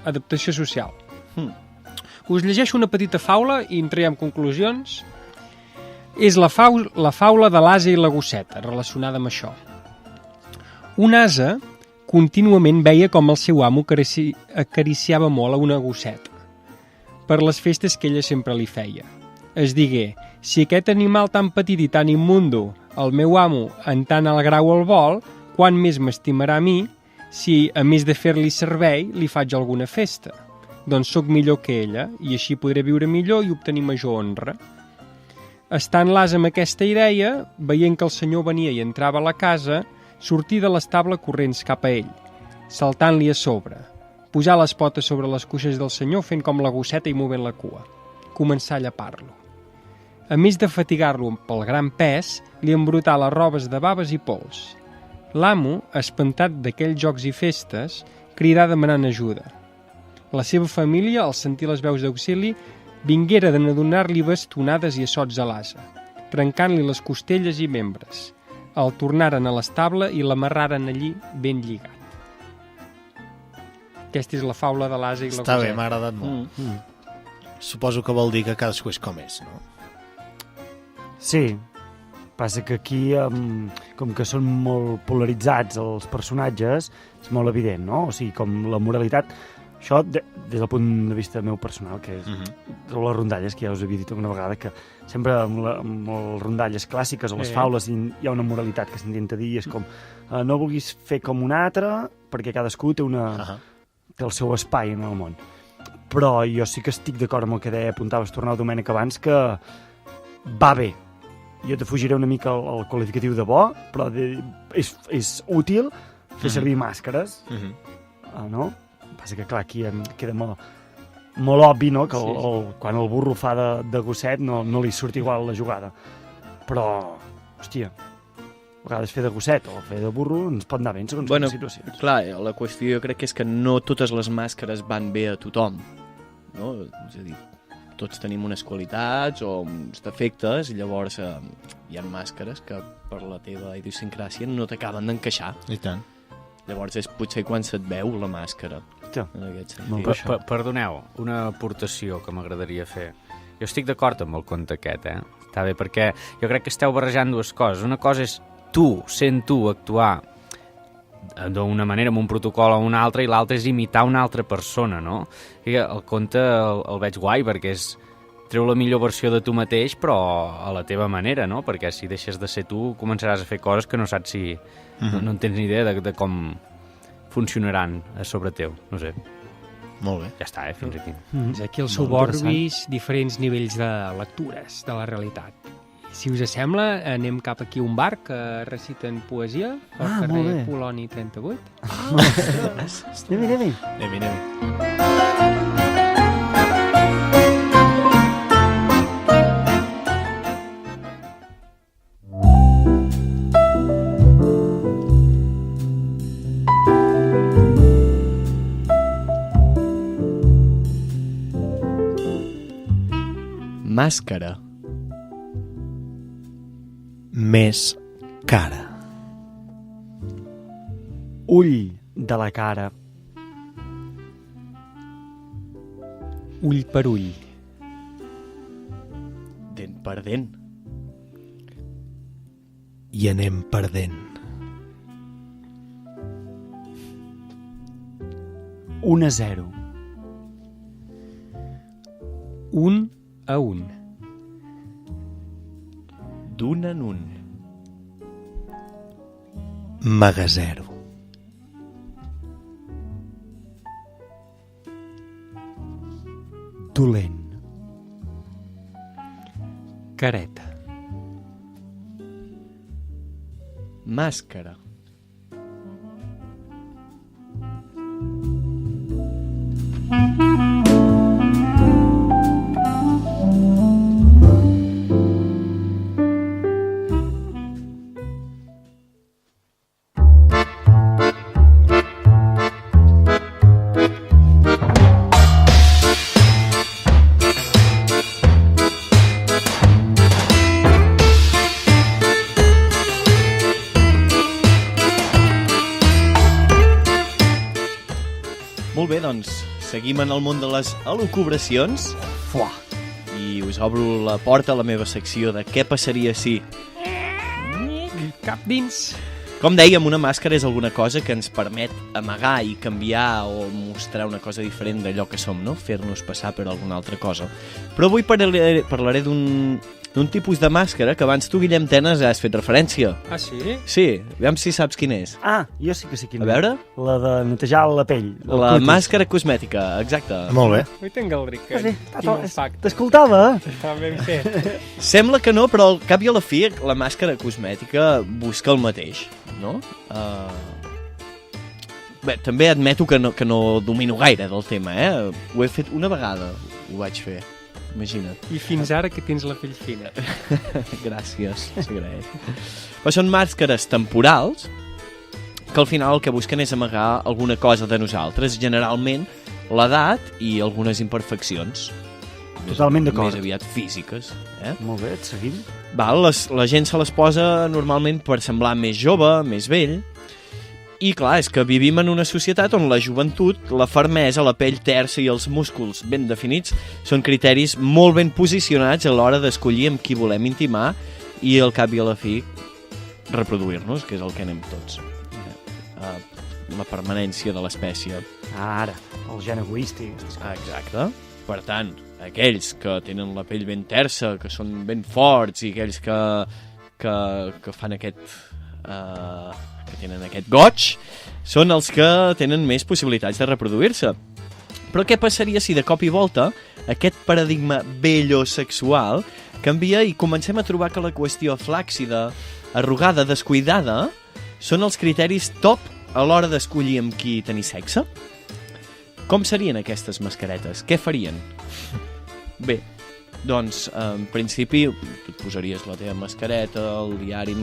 adaptació social. Us llegeixo una petita faula i en traiem conclusions. És la faula de l'ase i la gosseta, relacionada amb això. Un ase contínuament veia com el seu amo acariciava molt a una gosseta per les festes que ella sempre li feia. Es digué, si aquest animal tan petit i tan immundo, el meu amo en tant al grau el vol, quan més m'estimarà a mi si, a més de fer-li servei, li faig alguna festa? Doncs sóc millor que ella i així podré viure millor i obtenir major honra. Estant l'ase amb aquesta idea, veient que el senyor venia i entrava a la casa, sortir de l'estable corrents cap a ell, saltant-li a sobre, pujar les potes sobre les cuixes del senyor fent com la gosseta i movent la cua, començar a llepar-lo. A més de fatigar-lo pel gran pes, li embrutà les robes de baves i pols. L'amo, espantat d'aquells jocs i festes, cridà demanant ajuda. La seva família, al sentir les veus d'auxili, vinguera de donar-li bastonades i assots a l'ase, trencant-li les costelles i membres. El tornaren a l'estable i l'amarraren allí ben lligat. Aquesta és la faula de l'ase i la Està bé, coseta. m'ha agradat molt. Suposo que vol dir que cadascú és com és, no? Sí, passa que aquí, com que són molt polaritzats els personatges, és molt evident, no? O sigui, com la moralitat... Això, des del punt de vista meu personal, que és les rondalles, que ja us havia dit una vegada, que sempre amb les rondalles clàssiques o les faules hi ha una moralitat que s'intenta dir, és com no vulguis fer com un altre, perquè cadascú té el seu espai en el món. Però jo sí que estic d'acord amb el que apuntaves tu, Arnau Domènech, abans, que va bé. Jo te fugiré una mica el qualificatiu de bo, però és útil fer servir màscares, no? Passa que, clar, aquí queda molt obvi, no?, que quan el burro fa de gosset no li surt igual la jugada. Però, hòstia, a vegades fer de gosset o fer de burro ens pot anar bé en segons quines situacions. Clar, la qüestió jo crec que és que no totes les màscares van bé a tothom, no? És a dir, tots tenim unes qualitats o uns defectes i llavors hi ha màscares que per la teva idiosincràsia no t'acaben d'encaixar. I tant. Llavors és potser quan se't veu la màscara. En aquest sentit. Perdoneu, una aportació que m'agradaria fer. Jo estic d'acord amb el conte aquest, Està bé, perquè jo crec que esteu barrejant dues coses. Una cosa és sent tu, actuar d'una manera, amb un protocol o una altra, i l'altra és imitar una altra persona, no? I el conte el veig guai, perquè treu la millor versió de tu mateix, però a la teva manera, no? Perquè si deixes de ser tu, començaràs a fer coses que no saps si... No en tens ni idea de com funcionaran a sobre teu, no sé. Molt bé. Ja està, fins aquí. És aquí els suburbis, diferents nivells de lectures de la realitat. Si us sembla, anem cap aquí a un bar que reciten poesia al carrer Poloni 38. Anem-hi. Màscara. Més cara. Ull de la cara. Ull per ull. Dent per dent. I anem perdent. 1-0. 1 a 1. D'un en un. Magasero. Dolent. Careta. Màscara. Molt bé, doncs, seguim en el món de les elucubracions. Fuà. I us obro la porta a la meva secció de què passaria si... Cap dins. Com dèiem, una màscara és alguna cosa que ens permet amagar i canviar o mostrar una cosa diferent d'allò que som, no? Fer-nos passar per alguna altra cosa. Però avui parlaré d'un tipus de màscara que abans tu, Guillem Tenes, has fet referència. Ah, sí? Sí, aviam si saps quin és. Ah, jo sí que sé quina. A veure? La de netejar la pell. el La cutis. màscara cosmètica, exacte. Molt bé. Avui tenc el Ric. Ah, sí. Quin impacte. T'escoltava? Està ben fet. Sembla que no, però al cap i a la fi la màscara cosmètica busca el mateix, no? Bé, també admeto que no domino gaire del tema, Ho he fet una vegada, ho vaig fer, imagina't. I fins ara que tens la pell fina. Gràcies, s'agraeix. Però són màscares temporals que al final el que busquen és amagar alguna cosa de nosaltres, generalment l'edat i algunes imperfeccions. Totalment d'acord. Més aviat físiques, Molt bé, et seguim. Val, la gent se les posa normalment per semblar més jove, més vell, i clar, és que vivim en una societat on la joventut, la fermesa, la pell tersa i els músculs ben definits són criteris molt ben posicionats a l'hora d'escollir amb qui volem intimar i al cap i a la fi reproduir-nos, que és el que anem tots. La permanència de l'espècie. Ara, el gen egoístic. Exacte. Per tant, aquells que tenen la pell ben tersa, que són ben forts i aquells que fan aquest... que tenen aquest goig, són els que tenen més possibilitats de reproduir-se. Però què passaria si de cop i volta aquest paradigma bellosexual canvia i comencem a trobar que la qüestió flàccida, arrugada, descuidada, són els criteris top a l'hora d'escollir amb qui tenir sexe? Com serien aquestes mascaretes? Què farien? Bé, doncs, en principi, tu et posaries la teva mascareta al diari,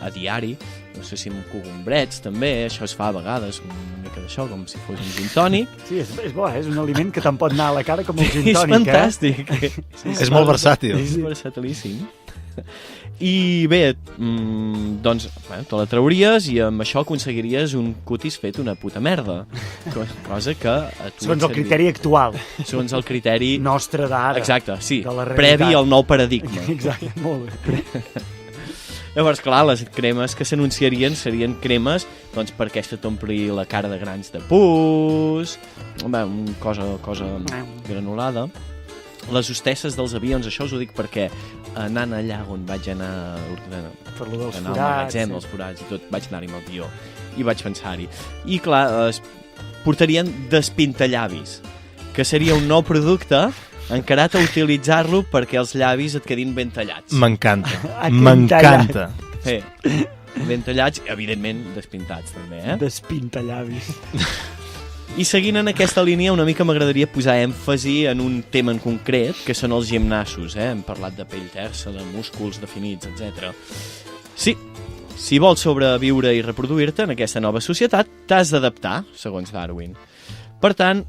a diari, no sé si amb cogombrets, també, això es fa a vegades, una mica d'això, com si fos un gin tònic. Sí, és bo, és un aliment que tant pot anar a la cara com el gin És tònic, fantàstic. És molt versàtil. És versatilíssim. I bé, doncs, te la trauries i amb això aconseguiries un cutis fet una puta merda. Cosa que a tu Segons el criteri actual. Segons el criteri... Nostre d'ara. Exacte, sí, de la realitat. previ al nou paradigma. Exacte, molt bé. Llavors, clar, les cremes que s'anunciarien serien cremes doncs, perquè se t'ompli la cara de grans de pus, una cosa granulada. Les hostesses dels avions, això us ho dic perquè anant allà on vaig anar Per lo dels anar al forats. magatzem, dels forats i tot, vaig anar-hi amb el avió i vaig pensar-hi. I clar, es portarien despintallavis, que seria un nou producte encarat a utilitzar-lo perquè els llavis et quedin ben tallats. M'encanta. Aquell M'encanta. Ben tallats, evidentment despintats també, Despintallavis. I seguint en aquesta línia, una mica m'agradaria posar èmfasi en un tema en concret, que són els gimnasos, Hem parlat de pell tersa, de músculs definits, etc. Sí, si vols sobreviure i reproduir-te en aquesta nova societat, t'has d'adaptar, segons Darwin. Per tant,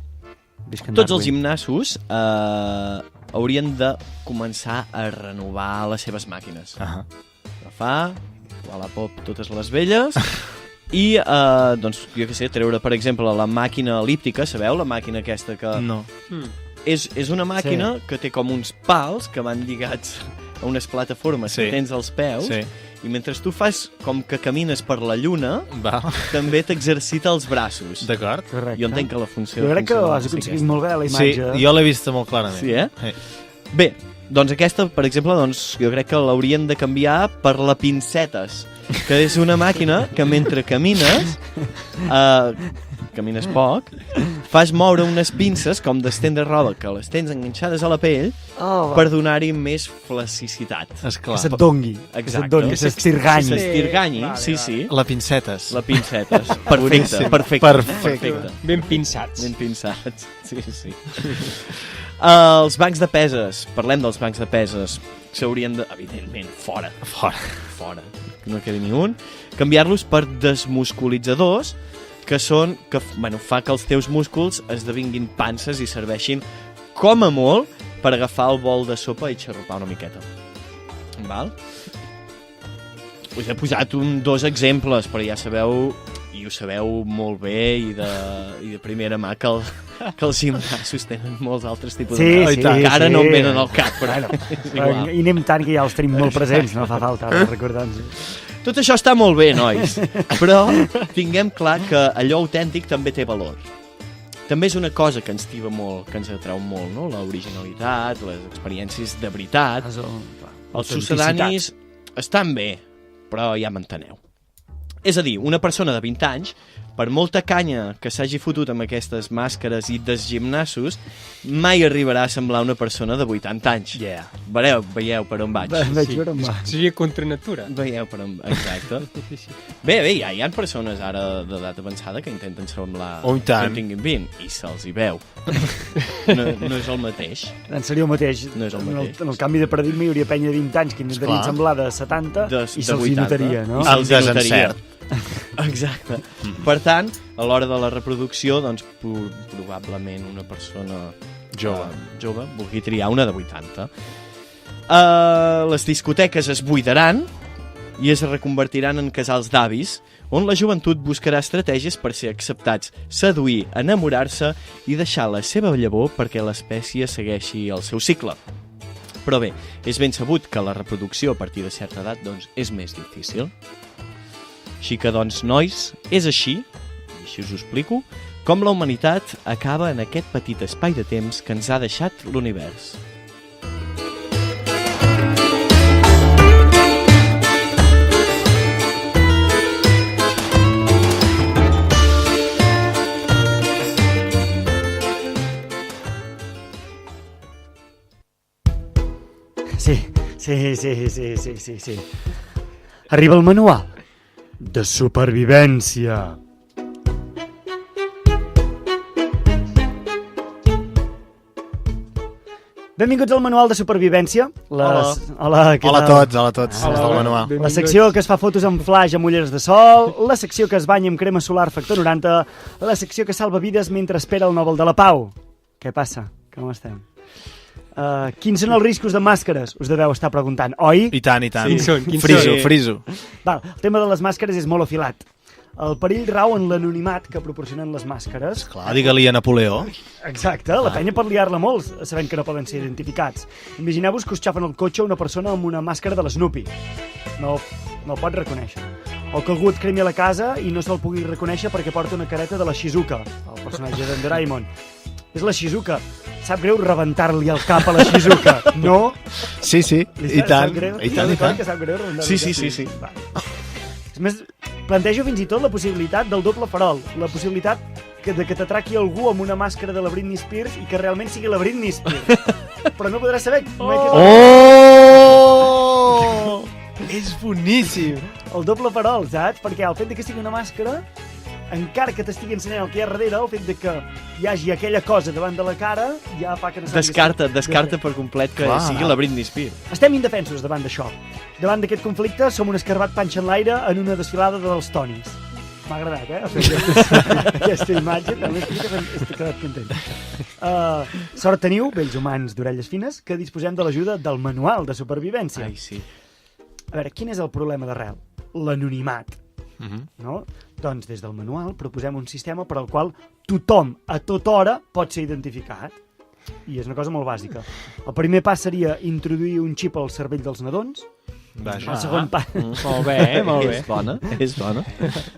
tots els gimnasos haurien de començar a renovar les seves màquines. Agafar, a la pop totes les velles... I, doncs, jo què sé, treure, per exemple, la màquina elíptica, sabeu? La màquina aquesta que... No. És una màquina que té com uns pals que van lligats a unes plataformes que tens als peus, i mentre tu fas com que camines per la lluna, també t'exercita els braços. D'acord. Correcte. Jo entenc que la funció... Jo crec que has aconseguit molt bé la imatge. Sí, jo l'he vista molt clarament. Sí, Bé, doncs aquesta, per exemple, doncs, jo crec que l'haurien de canviar per la pincetes, que és una màquina que mentre camines, camines poc, fas moure unes pinces com d'estendre roba, que les tens enganxades a la pell per donar-hi més flaccicitat. Esclar. Que se't dongui. Exacte. Que s'estirganyi. S'estirganyi, sí. La pincetes. La pincetes. Perfecte. Ben pinçats. Ben pinçats, sí. Els bancs de peses, parlem dels bancs de peses, s'haurien de, evidentment, fora, que no quedi ni un, canviar-los per desmusculitzadors, que són, fa que els teus músculs esdevinguin panses i serveixin, com a molt, per agafar el bol de sopa i xarrupar una miqueta. Val? Us he posat dos exemples, però ja sabeu, i i ho sabeu molt bé i de primera mà que els gimnasos tenen molts altres tipus Sí, de... sí, que ara sí. no em venen al cap, però Bueno, és igual. I anem tant que ja els tenim molt presents, no fa falta ara recordar-nos. Tot això està molt bé, nois, però tinguem clar que allò autèntic també té valor. També és una cosa que ens tiba molt, que ens atrau molt, no? L'originalitat, les experiències de veritat. Els succedanis estan bé, però ja m'enteneu. És a dir, una persona de 20 anys, per molta canya que s'hagi fotut amb aquestes màscares i desgimnasos, mai arribarà a semblar una persona de 80 anys. Yeah. Veieu per on vaig. Veig per on va. Seria contra natura. Veieu per on... Exacte. Bé, ja hi ha persones ara d'edat avançada que intenten semblar Oh, i tant. que en tinguin 20 i se'ls hi veu. No és el mateix. En seria el mateix. No és el mateix. En el canvi de paradigma hi hauria penya de 20 anys que intentarien Esclar. semblar de 70 De i se'ls hi 80. notaria, no? El Se'ls hi notaria. desencert. Exacte. Per tant, a l'hora de la reproducció, doncs, probablement una persona jove vulgui triar una de 80. Les discoteques es buidaran i es reconvertiran en casals d'avis, on la joventut buscarà estratègies per ser acceptats, seduir, enamorar-se i deixar la seva llavor perquè l'espècie segueixi el seu cicle. Però bé, és ben sabut que la reproducció a partir de certa edat doncs, és més difícil. Així que, doncs, nois, és així, i així us ho explico, com la humanitat acaba en aquest petit espai de temps que ens ha deixat l'univers. Sí. Arriba el manual de supervivència. Benvinguts al manual de supervivència. Hola, què Hola a tal? tots, des del manual. La secció que es fa fotos amb flash amb ulleres de sol, la secció que es banya amb crema solar factor 90, la secció que salva vides mentre espera el Nobel de la Pau. Què passa? Com estem? Quins són els riscos de màscares? Us deveu estar preguntant, oi? I tant. Quins són? Friso. Val, el tema de les màscares és molt afilat. El perill rau en l'anonimat que proporcionen les màscares. Clar, digue-li a Napoleó. Exacte, la penya pot liar-la molt sabent que no poden ser identificats. Imagineu-vos que us xafen el cotxe una persona amb una màscara de l'Snoopy. No el pot reconèixer. O que algú et cremi a la casa i no se'l pugui reconèixer perquè porta una careta de la Shizuka, el personatge d'en Doraemon. És la Shizuka. Sap greu rebentar-li el cap a la Shizuka, no? Sí, Li i tant. sap greu? I tant. Que sap greu rebentar-li el cap? Sí. Va. És més, plantejo fins i tot la possibilitat del doble farol, la possibilitat de que t'atraqui algú amb una màscara de la Britney Spears i que realment sigui la Britney Spears. Però no podràs saber. És boníssim! El doble farol, saps? Perquè el fet de que sigui una màscara, encara que t'estigui ensenyant el que hi ha darrere, el fet de que hi hagi aquella cosa davant de la cara, ja fa que no Descarta per complet que Clar. sigui la Britney Spears. Estem indefensos davant d'això. Davant d'aquest conflicte som un escarbat panxa en l'aire en una desfilada dels Tonys. M'ha agradat, aquesta imatge, també estic quedat content. Sort teniu, vells humans d'orelles fines, que disposem de l'ajuda del manual de supervivència. Ai, sí. A veure, quin és el problema d'arrel? L'anonimat. No? Doncs des del manual proposem un sistema per al qual tothom, a tota hora, pot ser identificat. I és una cosa molt bàsica. El primer pas seria introduir un xip al cervell dels nadons. Vaja. El segon pas... Molt bé, molt bé. És bona.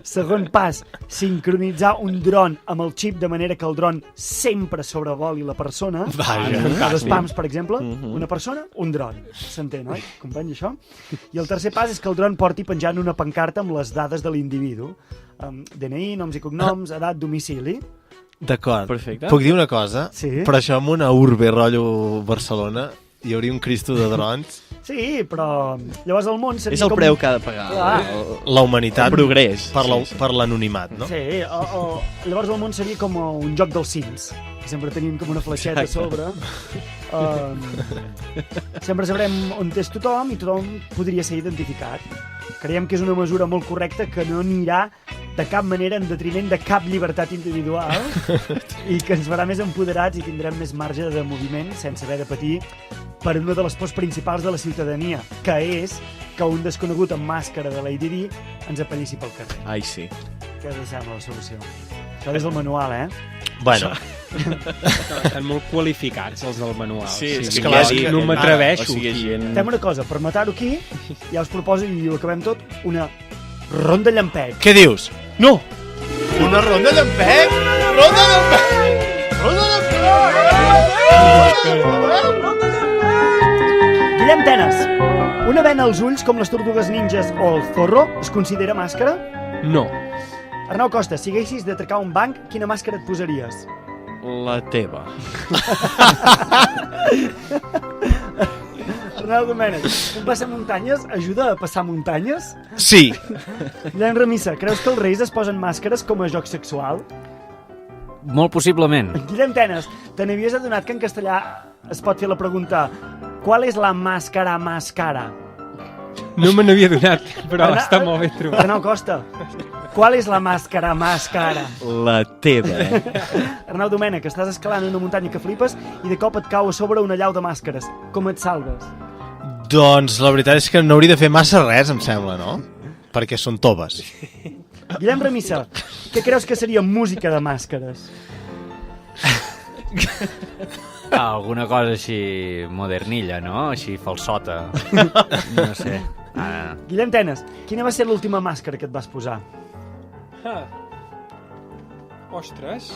Segon pas, sincronitzar un dron amb el xip de manera que el dron sempre sobrevoli la persona. Vaja. A dos pams, per exemple, una persona, un dron. S'entén, oi? Company, això? I el tercer pas és que el dron porti penjant una pancarta amb les dades de l'individu. DNI, noms i cognoms, edat, domicili. D'acord. Perfecte. Puc dir una cosa? Sí. Però això amb una urbe rotllo Barcelona hi hauria un Cristo de drons. Sí, però llavors el món seria És el com... preu que ha de pagar. Clar. La humanitat El progrés. per l'anonimat, no? Sí, llavors el món seria com un joc dels Sims, que sempre tenim com una flaixeta a sobre. Sempre sabrem on és tothom i tothom podria ser identificat. Creiem que és una mesura molt correcta que no anirà de cap manera en detriment de cap llibertat individual i que ens farà més empoderats i tindrem més marge de moviment sense haver de patir per una de les pors principals de la ciutadania, que és que un desconegut amb màscara de l'ADD ens apallissi pel carrer. Ai, sí. Què us sembla la solució? Això és el manual, Bueno, Estan molt qualificats, els del manual. Sí, és sí, que clar, jo és que- no m'atreveixo. O sigui, aquí. gent... Fem una cosa, per matar-ho aquí, ja us proposo, i ho acabem tot, una ronda llampec. què dius? No! Una ronda llampec! Ronda llampec! Ronda llampec! Guillem Tenes, una vena als ulls com les tortugues ninjas o el zorro es considera màscara? No. Arnau Costa, si haguessis d'atracar un banc, quina màscara et posaries? La teva. Arnau Domènech, un passamuntanyes ajuda a passar muntanyes? Sí. Guillem Remissa, creus que els reis es posen màscares com a joc sexual? Molt possiblement. Guillem Tenes, te n'havies adonat que en castellà es pot fer la pregunta ¿Cuál és la màscara más cara? No me n'havia donat, però Arnau- està molt ben trobat. Arnau Costa, ¿cuál és la màscara más cara? La teva. Arnau Domènech, estàs escalant una muntanya que flipes i de cop et cau a sobre una llau de màscares. Com et salves? Doncs la veritat és que no hauria de fer massa res, em sembla, no? Perquè són toves. Guillem Remissa, què creus que seria música de màscares? Alguna cosa així modernilla, no? Així falsota. No sé. Guillem Tenes, quina va ser l'última màscara que et vas posar? Ostres.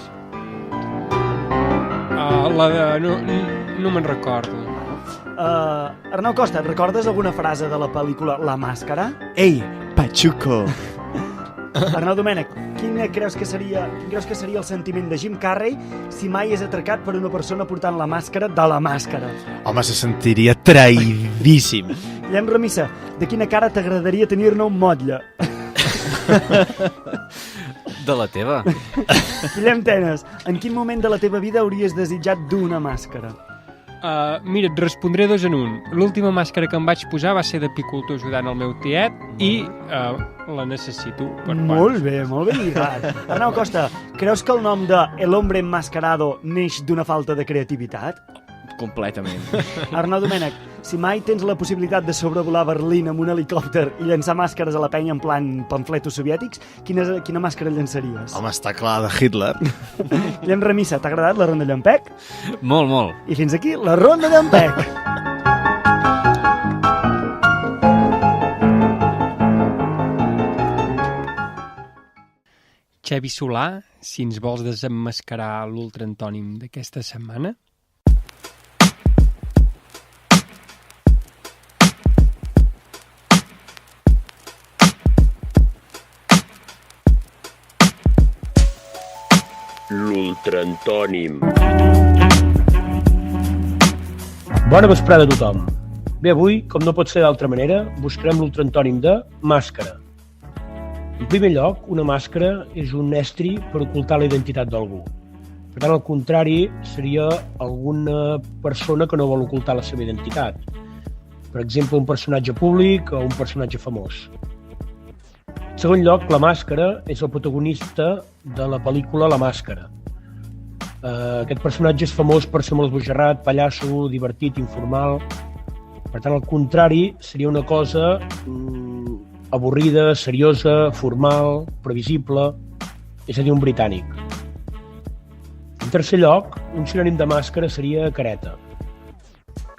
La de... No me'n recordo. Arnau Costa, et recordes alguna frase de la pel·lícula La Màscara? Ei, Pachuco. Arnau Domènech, quin creus que seria el sentiment de Jim Carrey si mai és atracat per una persona portant la màscara de la màscara? Home, se sentiria traïdíssim. Guillem Remissa, de quina cara t'agradaria tenir-ne un motlle? De la teva. Guillem Tenes, en quin moment de la teva vida hauries desitjat dur una màscara? Mira, et respondré dos en un. L'última màscara que em vaig posar va ser d'apicultor ajudant el meu tiet i la necessito per Molt bé lligat. Arnau Costa, creus que el nom de El Hombre Enmascarado neix d'una falta de creativitat? Completament. Arnau Domènech, si mai tens la possibilitat de sobrevolar Berlín amb un helicòpter i llançar màscares a la penya en plan pamfletos soviètics, quina màscara llançaries? Home, està clar, de Hitler. Guillem Remissa, t'ha agradat la ronda Llampec? Molt, molt. I fins aquí la ronda Llampec. Xevi Solà, si ens vols desemmascarar l'ultraantònim d'aquesta setmana. L'ultraantònim. Bona vesprada a tothom. Bé, avui, com no pot ser d'altra manera, buscarem l'ultraantònim de màscara. En primer lloc, una màscara és un estri per ocultar la identitat d'algú. Per tant, al contrari, seria alguna persona que no vol ocultar la seva identitat. Per exemple, un personatge públic o un personatge famós. En segon lloc, la màscara és el protagonista de la pel·lícula La Màscara. Aquest personatge és famós per ser molt esbojarrat, pallasso, divertit, informal. Per tant, al contrari, seria una cosa avorrida, seriosa, formal, previsible, és a dir, un britànic. En tercer lloc, un sinònim de màscara seria careta.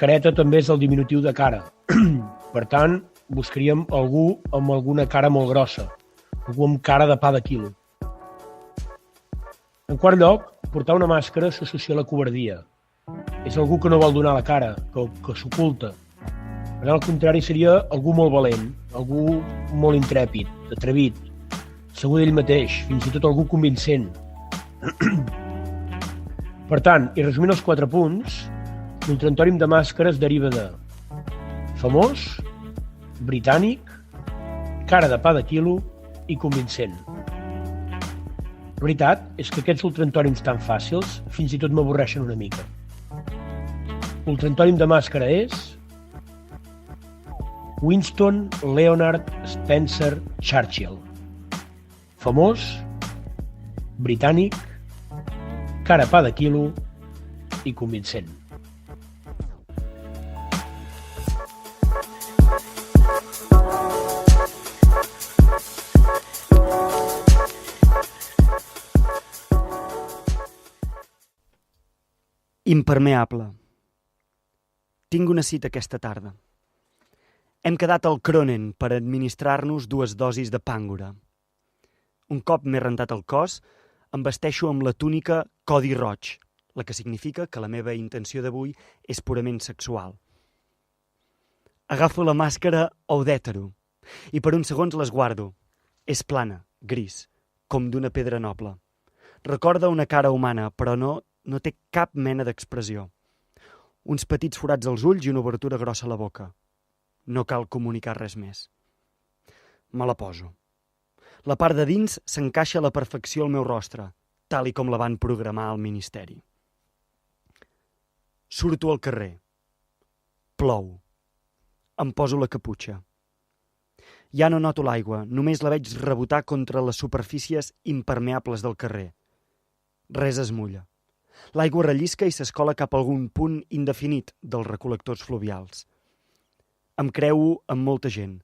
Careta també és el diminutiu de cara. Per tant, buscaríem algú amb alguna cara molt grossa, algú amb cara de pa de quilo. En quart lloc, portar una màscara s'associa a la covardia. És algú que no vol donar la cara, que s'oculta. Per tant, al contrari, seria algú molt valent, algú molt intrèpid, atrevit, segur d'ell mateix, fins i tot algú convincent. Per tant, i resumint els 4 punts, l'ultraantònim de màscares deriva de famós, britànic, cara de pa de quilo i convincent. La veritat és que aquests ultraantònims tan fàcils fins i tot m'avorreixen una mica. L'ultraantònim de màscara és Winston Leonard Spencer Churchill. Famós, britànic, cara pa de quilo i convincent. Impermeable. Tinc una cita aquesta tarda. Hem quedat al Cronen per administrar-nos 2 dosis de pàngora. Un cop m'he rentat el cos, em vesteixo amb la túnica codi roig, la que significa que la meva intenció d'avui és purament sexual. Agafo la màscara Audètero i per uns segons l'esguardo. És plana, gris, com d'una pedra noble. Recorda una cara humana, però no té cap mena d'expressió. Uns petits forats als ulls i una obertura grossa a la boca. No cal comunicar res més. Me la poso. La part de dins s'encaixa a la perfecció al meu rostre, tal i com la van programar al Ministeri. Surto al carrer. Plou. Em poso la caputxa. Ja no noto l'aigua, només la veig rebotar contra les superfícies impermeables del carrer. Res es mulla. L'aigua rellisca i s'escola cap a algun punt indefinit dels recol·lectors fluvials. Em creu amb molta gent.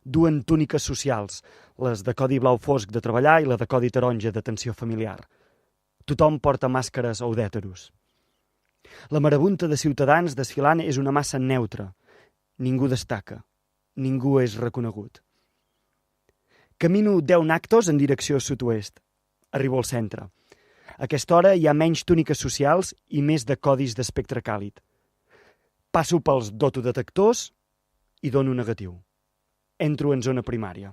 Duen túniques socials, les de codi blau fosc de treballar i la de codi taronja d'atenció familiar. Tothom porta màscares Audèteros. La marabunta de ciutadans desfilant és una massa neutra. Ningú destaca. Ningú és reconegut. Camino 10 nactos en direcció sud-oest. Arribo al centre. A aquesta hora hi ha menys túniques socials i més de codis d'espectre càlid. Passo pels dotodetectors i dono negatiu. Entro en zona primària.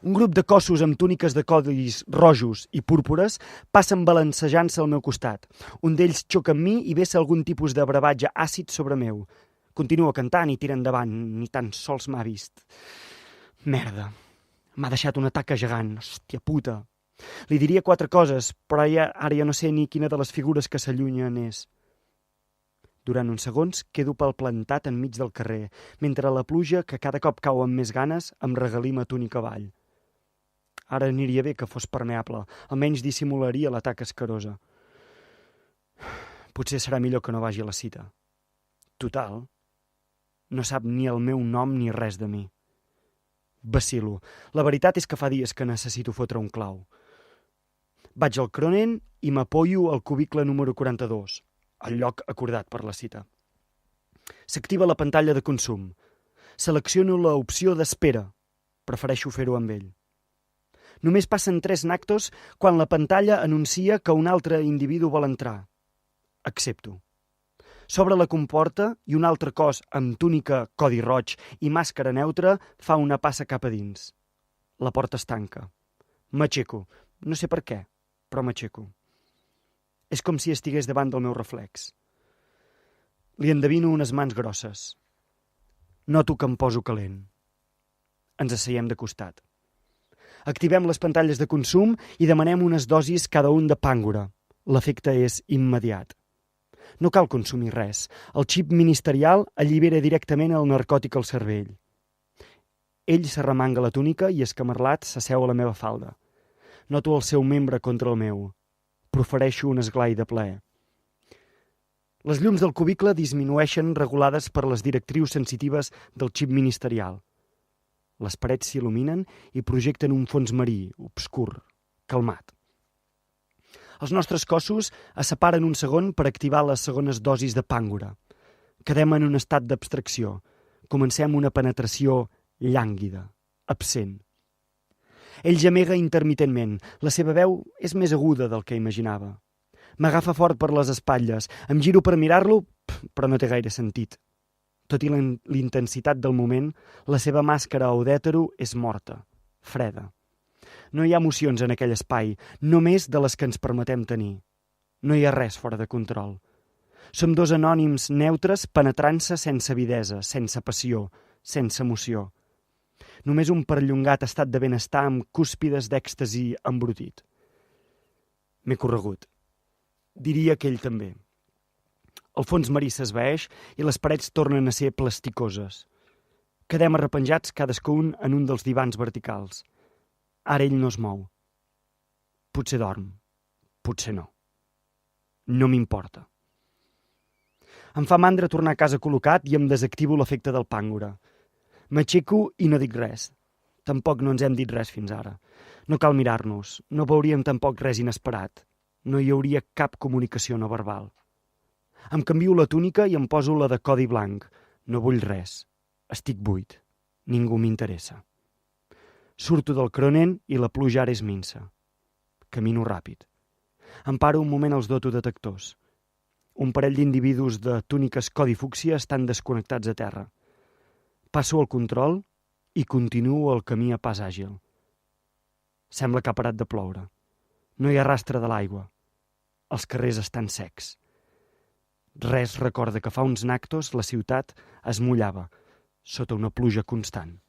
Un grup de cossos amb túniques de codis rojos i púrpures passen balancejant-se al meu costat. Un d'ells xoca amb mi i vessa algun tipus de brevatge àcid sobre meu. Continua cantant i tira endavant, ni tan sols m'ha vist. Merda, m'ha deixat una taca gegant, hòstia puta. Li diria 4 coses, però ara ja no sé ni quina de les figures que s'allunyen és. Durant uns segons quedo palplantat enmig del carrer, mentre la pluja, que cada cop cau amb més ganes, em regalima túnica avall. Ara aniria bé que fos permeable, almenys dissimularia la taca escarosa. Potser serà millor que no vagi a la cita. Total, no sap ni el meu nom ni res de mi. Vacilo. La veritat és que fa dies que necessito fotre un clau. Vaig al Cronen i m'apoyo al cubicle número 42, el lloc acordat per la cita. S'activa la pantalla de consum. Selecciono l'opció d'espera. Prefereixo fer-ho amb ell. Només passen 3 nactos quan la pantalla anuncia que un altre individu vol entrar. Accepto. S'obre la comporta i un altre cos amb túnica codi roig i màscara neutra fa una passa cap a dins. La porta es tanca. M'aixeco. No sé per què, però m'aixeco. És com si estigués davant del meu reflex. Li endevino unes mans grosses. Noto que em poso calent. Ens asseiem de costat. Activem les pantalles de consum i demanem unes dosis cada un de pàngora. L'efecte és immediat. No cal consumir res. El xip ministerial allibera directament el narcòtic al cervell. Ell s'arremanga la túnica i, escamarlat, s'asseu a la meva falda. Noto el seu membre contra el meu. Profereixo un esglai de plaer. Les llums del cubicle disminueixen regulades per les directrius sensitives del xip ministerial. Les parets s'il·luminen i projecten un fons marí, obscur, calmat. Els nostres cossos es separen un segon per activar les segones dosis de pàngora. Quedem en un estat d'abstracció. Comencem una penetració llànguida, absent. Ell gemega intermitentment. La seva veu és més aguda del que imaginava. M'agafa fort per les espatlles. Em giro per mirar-lo, però no té gaire sentit. Tot i l'intensitat del moment, la seva màscara Audètero és morta, freda. No hi ha emocions en aquell espai, només de les que ens permetem tenir. No hi ha res fora de control. Som 2 anònims neutres penetrant-se sense avidesa, sense passió, sense emoció. Només un perllongat estat de benestar amb cúspides d'èxtasi embrutit. M'he corregut. Diria que ell també. El fons marí s'esvaeix i les parets tornen a ser plasticoses. Quedem arrepenjats cadascun en un dels divans verticals. Ara ell no es mou. Potser dorm. Potser no. No m'importa. Em fa mandra tornar a casa col·locat i em desactivo l'efecte del pàngora. M'aixeco i no dic res. Tampoc no ens hem dit res fins ara. No cal mirar-nos. No veuríem tampoc res inesperat. no hi hauria cap comunicació no verbal. Em canvio la túnica i em poso la de codi blanc. No vull res. Estic buit. Ningú m'interessa. Surto del Cronen i la pluja ara és minsa. Camino ràpid. Em paro un moment als dotodetectors. Un parell d'individus de túniques codi fúcsia estan desconnectats a terra. Passo el control i continuo el camí a pas àgil. Sembla que ha parat de ploure. No hi ha rastre de l'aigua. Els carrers estan secs. Res recorda que fa uns nactos la ciutat es mullava sota una pluja constant.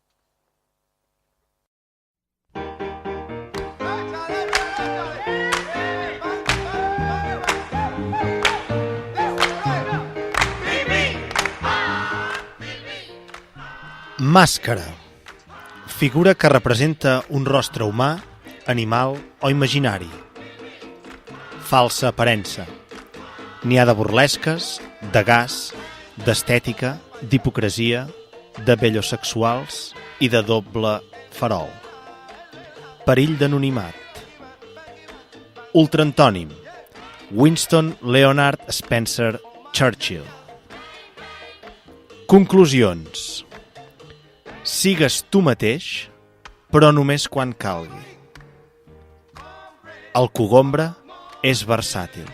Màscara. Figura que representa un rostre humà, animal o imaginari. Falsa aparença. N'hi ha de burlesques, de gas, d'estètica, d'hipocresia, de bellosexuals i de doble farol. Perill d'anonimat. Ultraantònim. Winston Leonard Spencer Churchill. Conclusions. Sigues tu mateix, però només quan calgui. El cogombre és versàtil.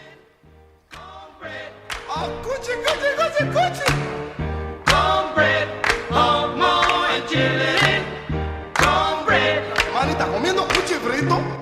Man, está comiendo cuchi frito.